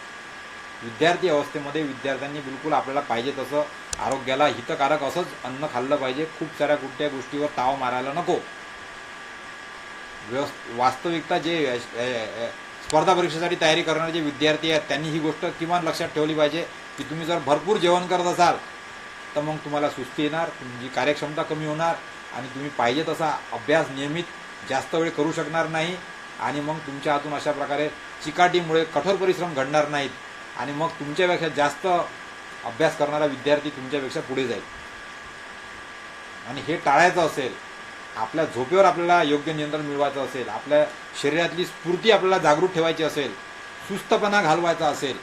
विद्यार्थी अवस्थेमध्ये विद्यार्थ्यांनी बिलकुल आपल्याला पाहिजे तसं आरोग्याला हितकारक असंच अन्न खाल्लं पाहिजे. खूप साऱ्या कुठल्या गोष्टीवर ताव मारायला नको. वास्तविकता जे स्पर्धा परीक्षेसाठी तयारी करणारे जे विद्यार्थी आहेत त्यांनी ही गोष्ट किमान लक्षात ठेवली पाहिजे की तुम्ही जर भरपूर जेवण करत असाल तर मग तुम्हाला सुस्ती येणार, तुमची कार्यक्षमता कमी होणार, आणि तुम्ही पाहिजे तसा अभ्यास नियमित जास्त वेळ करू शकणार नाही, आणि मग तुमच्या हातून अशा प्रकारे चिकाटीमुळे कठोर परिश्रम घडणार नाहीत, आणि मग तुमच्यापेक्षा जास्त अभ्यास करणारा विद्यार्थी तुमच्यापेक्षा पुढे जाईल. आणि हे टाळायचं असेल, आपल्या झोपेवर आपल्याला योग्य नियंत्रण मिळवायचं असेल, आपल्या शरीरातली स्फूर्ती आपल्याला जागृत ठेवायची असेल, सुस्तपणा घालवायचा असेल,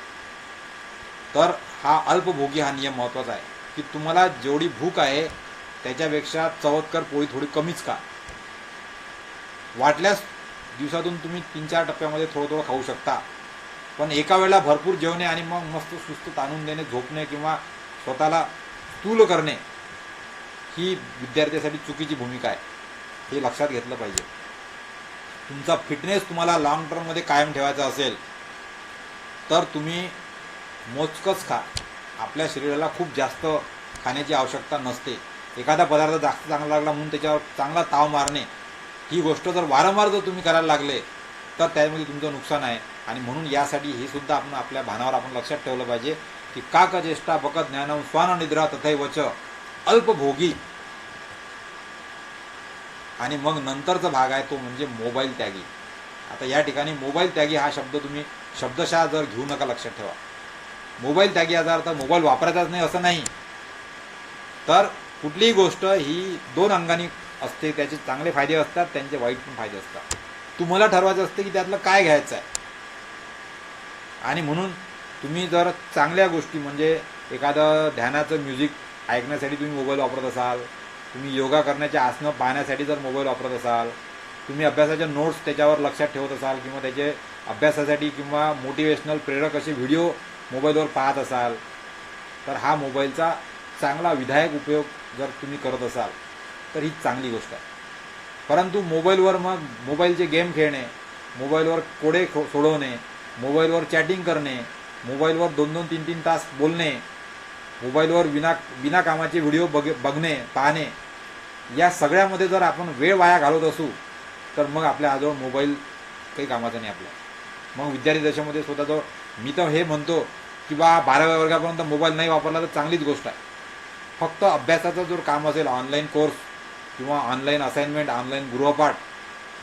तर हा अल्पभोगी हा नियम महत्त्वाचा आहे की तुम्हाला जेवढी भूक आहे त्याच्यापेक्षा चवतकर पोळी थोडी कमीच खा. वाटल्यास दिवसातून तुम्ही 3-4 टप्प्यामध्ये थोडं थोडं खाऊ शकता, पण एका वेळेला भरपूर जेवणे आणि मग मस्त सुस्त ताणून देणे, झोपणे किंवा स्वतःला स्थूल करणे ही विद्यार्थ्यासाठी चुकीची भूमिका आहे. हे लक्षात घेतलं पाहिजे. तुमचा फिटनेस तुम्हाला लॉंग टर्ममध्ये कायम ठेवायचा असेल तर तुम्ही मोजकंच खा. आपल्या शरीराला खूप जास्त खाण्याची आवश्यकता नसते. एखादा पदार्थ जास्त चांगला लागला म्हणून त्याच्यावर चांगला ताव मारणे ही गोष्ट जर वारंवार जर तुम्ही करायला लागले तर त्यामध्ये तुमचं नुकसान आहे. आणि म्हणून यासाठी हे सुद्धा आपण आपल्या भानावर आपण लक्षात ठेवलं पाहिजे की काकचेष्टा बकत ज्ञानम श्वान निद्रा तथैवच अल्पभोगी. आणि मग नंतरचा भाग आहे तो म्हणजे मोबाईल त्यागी. आता या ठिकाणी मोबाईल त्यागी हा शब्द तुम्ही शब्दशः जर घेऊ नका, लक्षात ठेवा. मोबाईल त्यागी याचा अर्थ मोबाईल वापरायचाच नाही असं नाही, तर कुठलीही गोष्ट ही 2 अंगांनी असते. त्याचे चांगले फायदे असतात, त्यांचे वाईट पण फायदे असतात. तुम्हाला ठरवायचं असते की त्यातलं काय घ्यायचं आहे. आणि म्हणून तुम्ही जर चांगल्या गोष्टी म्हणजे एखादं ध्यानाचं म्युझिक ऐकण्यासाठी तुम्ही मोबाईल वापरत असाल, तुम्ही योगा करण्याचे आसनं पाहण्यासाठी जर मोबाईल वापरत असाल, तुम्ही अभ्यासाच्या नोट्स त्याच्यावर लक्षात ठेवत असाल किंवा त्याचे अभ्यासासाठी किंवा मोटिवेशनल प्रेरक असे व्हिडिओ मोबाईलवर पाहत असाल, तर हा मोबाईलचा चांगला विधायक उपयोग जर तुम्ही करत असाल तर ही चांगली गोष्ट आहे. परंतु मोबाईलवर मग मोबाईलचे गेम खेळणे, मोबाईलवर कोडे सोडवणे मोबाईलवर चॅटिंग करणे, मोबाईलवर 2-2, 3-3 तास बोलणे, मोबाईलवर विनाकामाचे व्हिडिओ बघणे, पाहणे, या सगळ्यामध्ये जर आपण वेळ वाया घालवत असू तर मग आपल्या आजवळ मोबाईल काही कामाचा नाही आपल्या. मग विद्यार्थी दशेमध्ये स्वतःजवळ मी तर हे म्हणतो की 12व्या वर्गापर्यंत मोबाईल नाही वापरला तर चांगलीच गोष्ट आहे. फक्त अभ्यासाचं जर काम असेल, ऑनलाईन कोर्स किंवा ऑनलाईन असाइनमेंट, ऑनलाईन गृहपाठ,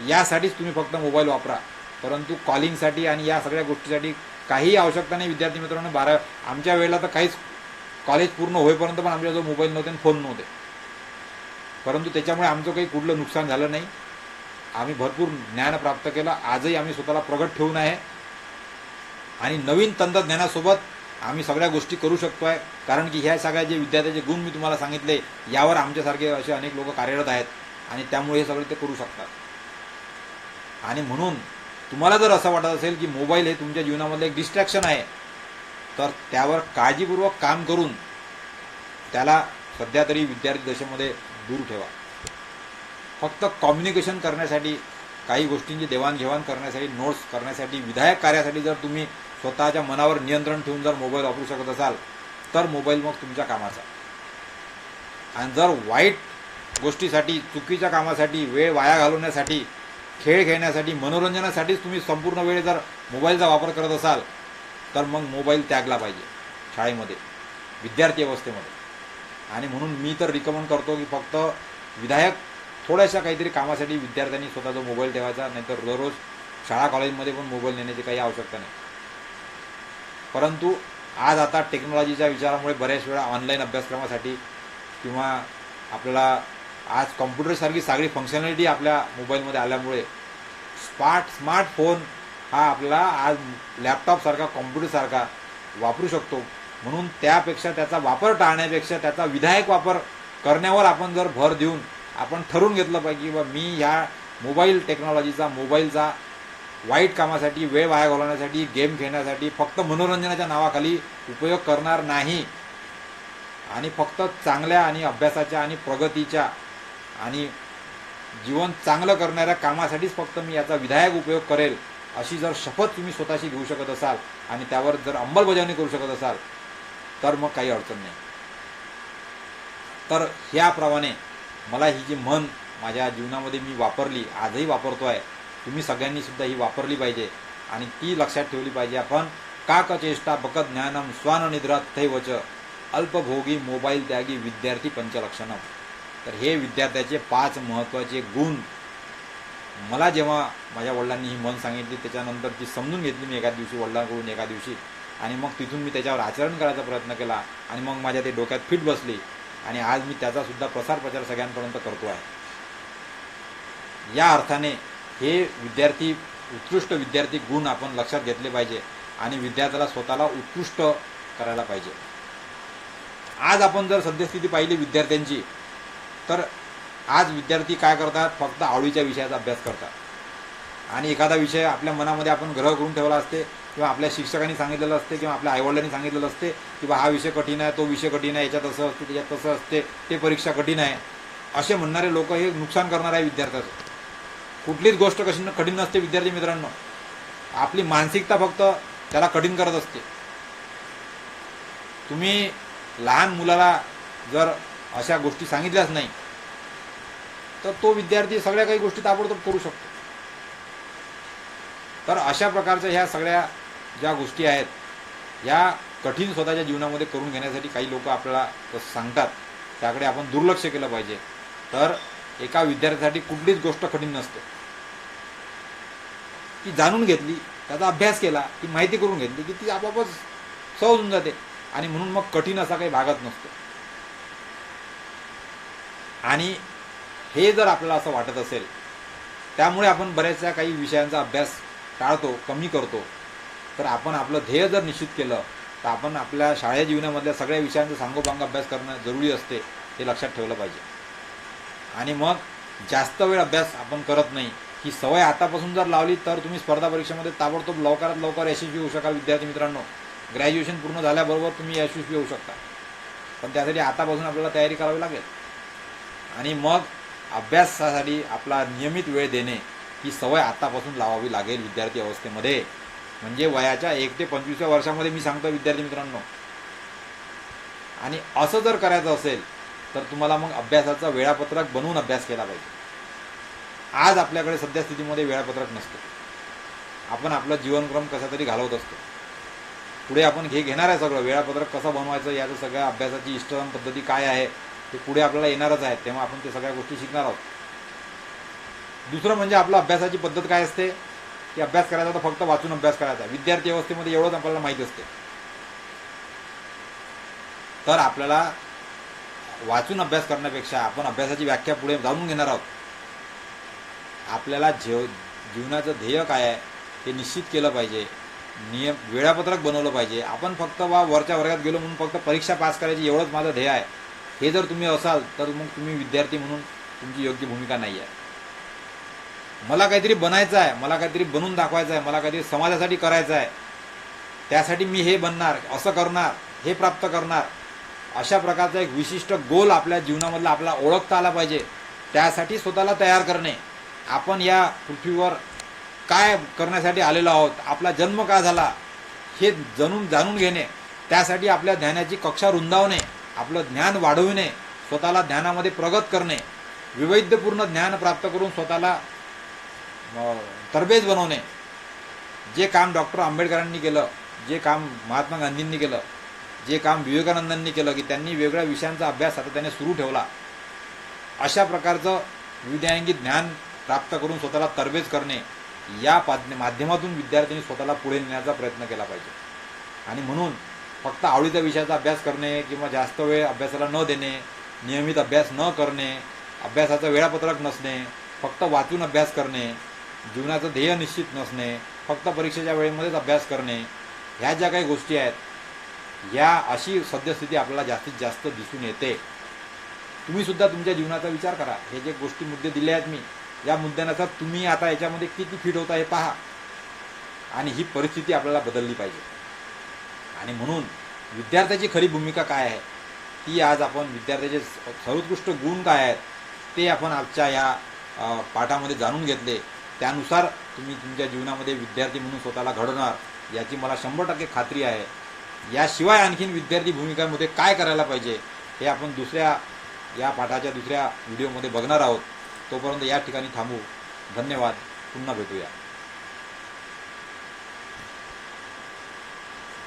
यासाठीच तुम्ही फक्त मोबाईल वापरा. परंतु कॉलिंगसाठी आणि या सगळ्या गोष्टीसाठी काही आवश्यकता नाही. विद्यार्थी मित्रांनो, आमच्या वेळेला तर काहीच, कॉलेज पूर्ण होईपर्यंत पण आमच्याजवळ मोबाईल नव्हते आणि फोन नव्हते. परंतु त्याच्यामुळे आमचं काही कुठलं नुकसान झालं नाही. आम्ही भरपूर ज्ञान प्राप्त केलं. आजही आम्ही स्वतःला प्रगत ठेवून आहे आणि नवीन तंत्रज्ञानासोबत आम्ही सगळ्या गोष्टी करू शकतो आहे. कारण की ह्या सगळ्या जे विद्यार्थ्याचे गुण मी तुम्हाला सांगितले, यावर आमच्यासारखे असे अनेक लोक कार्यरत आहेत आणि त्यामुळे हे सगळे ते करू शकतात. आणि म्हणून तुम्हाला जर असं वाटत असेल की मोबाईल हे तुमच्या जीवनामधलं एक डिस्ट्रॅक्शन आहे, तर त्यावर काळजीपूर्वक काम करून त्याला सध्या तरी विद्यार्थी दशेमध्ये दूर ठेवा. फक्त कम्युनिकेशन करण्यासाठी, काही गोष्टींची देवाणघेवाण करण्यासाठी, नोट्स करण्यासाठी, विधायक कार्यासाठी जर तुम्ही स्वतःच्या मनावर नियंत्रण ठेवून जर मोबाईल वापरू शकत असाल तर मोबाईल मग तुमच्या कामाचा. आणि जर वाईट गोष्टीसाठी, चुकीच्या कामासाठी, वेळ वाया घालवण्यासाठी, खेळ खेळण्यासाठी, मनोरंजनासाठीच तुम्ही संपूर्ण वेळ जर मोबाईलचा वापर करत असाल तर मग मोबाईल त्यागला पाहिजे शाळेमध्ये, विद्यार्थी अवस्थेमध्ये. आणि म्हणून मी तर रिकमेंड करतो की फक्त विधायक थोड्याशा काहीतरी कामासाठी विद्यार्थ्यांनी स्वतःचा मोबाईल ठेवायचा, नाहीतर दररोज शाळा कॉलेजमध्ये पण मोबाईल नेण्याची काही आवश्यकता नाही. परंतु आज आता टेक्नॉलॉजीच्या विचारामुळे बऱ्याच वेळा ऑनलाईन अभ्यासक्रमासाठी किंवा आपल्याला आज कॉम्प्युटरसारखी सगळी फंक्शनॅलिटी आपल्या मोबाईलमध्ये आल्यामुळे स्मार्टफोन हा आपल्याला आज लॅपटॉपसारखा, कॉम्प्युटरसारखा वापरू शकतो. म्हणून त्यापेक्षा, त्याचा वापर टाळण्यापेक्षा त्याचा विधायक वापर करण्यावर आपण जर भर देऊन आपण ठरवून घेतलं पाहिजे की मी ह्या मोबाईल टेक्नॉलॉजीचा, मोबाईलचा वाईट कामासाठी, वेळ वाया घालवण्यासाठी, गेम खेळण्यासाठी, फक्त मनोरंजनाच्या नावाखाली उपयोग करणार नाही. आणि फक्त चांगल्या आणि अभ्यासाच्या आणि प्रगतीच्या आणि जीवन चांगलं करणाऱ्या कामासाठीच फक्त मी याचा विधायक उपयोग करेल, अशी जर शपथ तुम्ही स्वतःशी घेऊ शकत असाल आणि त्यावर जर अंमलबजावणी करू शकत असाल तर मग काही अडचण नाही. तर ह्याप्रमाणे मला ही जी म्हण माझ्या जीवनामध्ये मी वापरली, आजही वापरतो आहे, तुम्ही सगळ्यांनी सुद्धा ही वापरली पाहिजे आणि ती लक्षात ठेवली पाहिजे. आपण काकचेष्टा बकत ज्ञानम स्वान निद्रा तथैवच अल्पभोगी मोबाईल त्यागी विद्यार्थी पंचलक्षणम. तर हे विद्यार्थ्याचे 5 महत्त्वाचे गुण मला जेव्हा माझ्या वडिलांनी ही म्हण सांगितली त्याच्यानंतर ती समजून घेतली मी एका दिवशी, वडिलांकडून एका दिवशी, आणि मग तिथून मी त्याच्यावर आचरण करायचा प्रयत्न केला आणि मग माझ्या ते डोक्यात फिट बसली आणि आज मी त्याचासुद्धा प्रसार सगळ्यांपर्यंत करतो आहे. या अर्थाने हे विद्यार्थी, उत्कृष्ट विद्यार्थी गुण आपण लक्षात घेतले पाहिजे आणि विद्यार्थ्याला स्वतःला उत्कृष्ट करायला पाहिजे. आज आपण जर सद्यस्थिती पाहिली विद्यार्थ्यांची, तर आज विद्यार्थी काय करतात, फक्त आवडीच्या विषयाचा अभ्यास करतात आणि एखादा विषय आपल्या मनामध्ये आपण ग्रह करून ठेवला असते किंवा आपल्या शिक्षकांनी सांगितलेलं असते किंवा आपल्या आईवडिलांनी सांगितलेलं असते की हा विषय कठीण आहे, तो विषय कठीण आहे, याच्यात असं असते, त्याच्यात तसं असते, ते परीक्षा कठीण आहे, असे म्हणणारे लोक हे नुकसान करणार आहे विद्यार्थ्याचं. कुठलीच गोष्ट कठीण नसते विद्यार्थी मित्रांनो, आपली मानसिकता फक्त त्याला कठीण करत असते. तुम्ही लहान मुलाला जर अशा गोष्टी सांगितल्याच नाही तर तो विद्यार्थी सगळ्या काही गोष्टी ताबडतोब करू शकतो. तर अशा प्रकारच्या ह्या सगळ्या ज्या गोष्टी आहेत, या कठीण स्वतःच्या जीवनामध्ये करून घेण्यासाठी काही लोक आपल्याला सांगतात, त्याकडे आपण दुर्लक्ष केलं पाहिजे. तर एका विद्यार्थ्यासाठी कुठलीच गोष्ट कठीण नसते. ती जाणून घेतली, त्याचा अभ्यास केला, ती माहिती करून घेतली की ती आपोआपच सहज होऊन जाते आणि म्हणून मग कठीण असा काही भागत नसतो. आणि हे जर आपल्याला असं वाटत असेल, त्यामुळे आपण बऱ्याचशा काही विषयांचा अभ्यास टाळतो, कमी करतो. तर आपण आपलं ध्येय जर निश्चित केलं तर आपण आपल्या शाळेच्या जीवनामधल्या सगळ्या विषयांचा सांगोपांग अभ्यास करणं जरुरी असते, हे लक्षात ठेवलं पाहिजे. आणि मग जास्त वेळ अभ्यास आपण करत नाही, ही सवय आतापासून जर लावली तर तुम्ही स्पर्धा परीक्षेमध्ये ताबडतोब लवकरात लवकर यशस्वी होऊ शकाल. विद्यार्थी मित्रांनो, ग्रॅज्युएशन पूर्ण झाल्याबरोबर तुम्ही यशस्वी होऊ शकता, पण त्यासाठी आतापासून आपल्याला तयारी करावी लागेल. आणि मग अभ्यासासाठी आपला नियमित वेळ देणे ही सवय आतापासून लावावी लागेल विद्यार्थी अवस्थेमध्ये. म्हणजे वयाच्या 1 ते 25व्या वर्षामध्ये मी सांगतो विद्यार्थी मित्रांनो. आणि असं जर करायचं असेल तर तुम्हाला मग अभ्यासाचं वेळापत्रक बनवून अभ्यास केला पाहिजे. आज आपल्याकडे सध्या स्थितीमध्ये वेळापत्रक नसतं. आपण आपला जीवनक्रम कसा तरी घालवत असतो. पुढे आपण घेणार आहे सगळं वेळापत्रक कसं बनवायचं, याचं सगळ्या अभ्यासाची इष्टतम पद्धती काय आहे ते पुढे आपल्याला येणारच आहे, तेव्हा आपण ते सगळ्या गोष्टी शिकणार आहोत. दुसरं म्हणजे आपलं अभ्यासाची पद्धत काय असते की अभ्यास करायचा तर फक्त वाचून अभ्यास करायचा. विद्यार्थी अवस्थेमध्ये एवढंच आपल्याला माहीत असते. तर आपल्याला वाचून अभ्यास करण्यापेक्षा आपण अभ्यासाची व्याख्या पुढे जाणून घेणार आहोत. आपल्याला जीवनाचं ध्येय काय आहे हे निश्चित केलं पाहिजे. वेळापत्रक बनवलं पाहिजे. आपण फक्त वरच्या वर्गात गेलो म्हणून फक्त परीक्षा पास करायची एवढंच माझं ध्येय आहे, हे जर तुम्ही असाल तर मग तुम्ही विद्यार्थी म्हणून तुमची योग्य भूमिका नाही आहे. मला काहीतरी बनायचं आहे, मला काहीतरी बनवून दाखवायचं आहे, मला काहीतरी समाजासाठी करायचं आहे, त्यासाठी मी हे बनणार, असं करणार, हे प्राप्त करणार, अशा प्रकारचा एक विशिष्ट गोल आपल्या जीवनामधला आपल्याला ओळखता आला पाहिजे. त्यासाठी स्वतःला तयार करणे. आपण या पृथ्वीवर काय करण्यासाठी आलेलो आहोत, आपला जन्म का झाला हे जाणून घेणे, त्यासाठी आपल्या ज्ञानाची कक्षा रुंदावणे, आपलं ज्ञान वाढविणे, स्वतःला ज्ञानामध्ये प्रगत करणे, विवैधपूर्ण ज्ञान प्राप्त करून स्वतःला तरबेज बनवणे. जे काम डॉक्टर आंबेडकरांनी केलं, जे काम महात्मा गांधींनी केलं, जे काम विवेकानंदांनी केलं की त्यांनी वेगळ्या विषयांचा अभ्यास सातत्याने सुरू ठेवला, अशा प्रकारचं विविधांगी ज्ञान प्राप्त करून स्वतःला तरबेज करणे, या माध्यमातून विद्यार्थ्यांनी स्वतःला पुढे नेण्याचा प्रयत्न केला पाहिजे. आणि म्हणून फक्त आवडीच्या विषयाचा अभ्यास करणे किंवा जास्त वेळ अभ्यासाला न देणे, नियमित अभ्यास न करणे, अभ्यासाचं वेळापत्रक नसणे, फक्त वाचून अभ्यास करणे, जीवनाचं ध्येय निश्चित नसणे, फक्त परीक्षेच्या वेळेमध्येच अभ्यास करणे, ह्या ज्या काही गोष्टी आहेत, या अशी सद्यस्थिती आपल्याला जास्तीत जास्त दिसून येते. तुम्हीसुद्धा तुमच्या जीवनाचा विचार करा. हे जे गोष्टी मुद्दे दिले आहेत मी, या मुद्द्यांचा तुम्ही आता याच्यामध्ये किती फिट होता हे पहा. आणि ही परिस्थिती आपल्याला बदलली पाहिजे. आणि म्हणून विद्यार्थ्याची खरी भूमिका काय आहे ती आज आपण, विद्यार्थ्याचे सर्वोत्कृष्ट गुण काय आहेत ते आपण आजच्या या पाठामध्ये जाणून घेतले. त्यानुसार तुम्ही तुमच्या जीवनामध्ये विद्यार्थी म्हणून स्वतःला घडवणार याची मला 100% खात्री आहे. याशिवाय आणखीन विद्यार्थी भूमिकामध्ये काय करायला पाहिजे हे आपण या पाठाच्या दुसऱ्या व्हिडिओमध्ये बघणार आहोत. तोपर्यंत या ठिकाणी थांबू. धन्यवाद. पुन्हा भेटूया.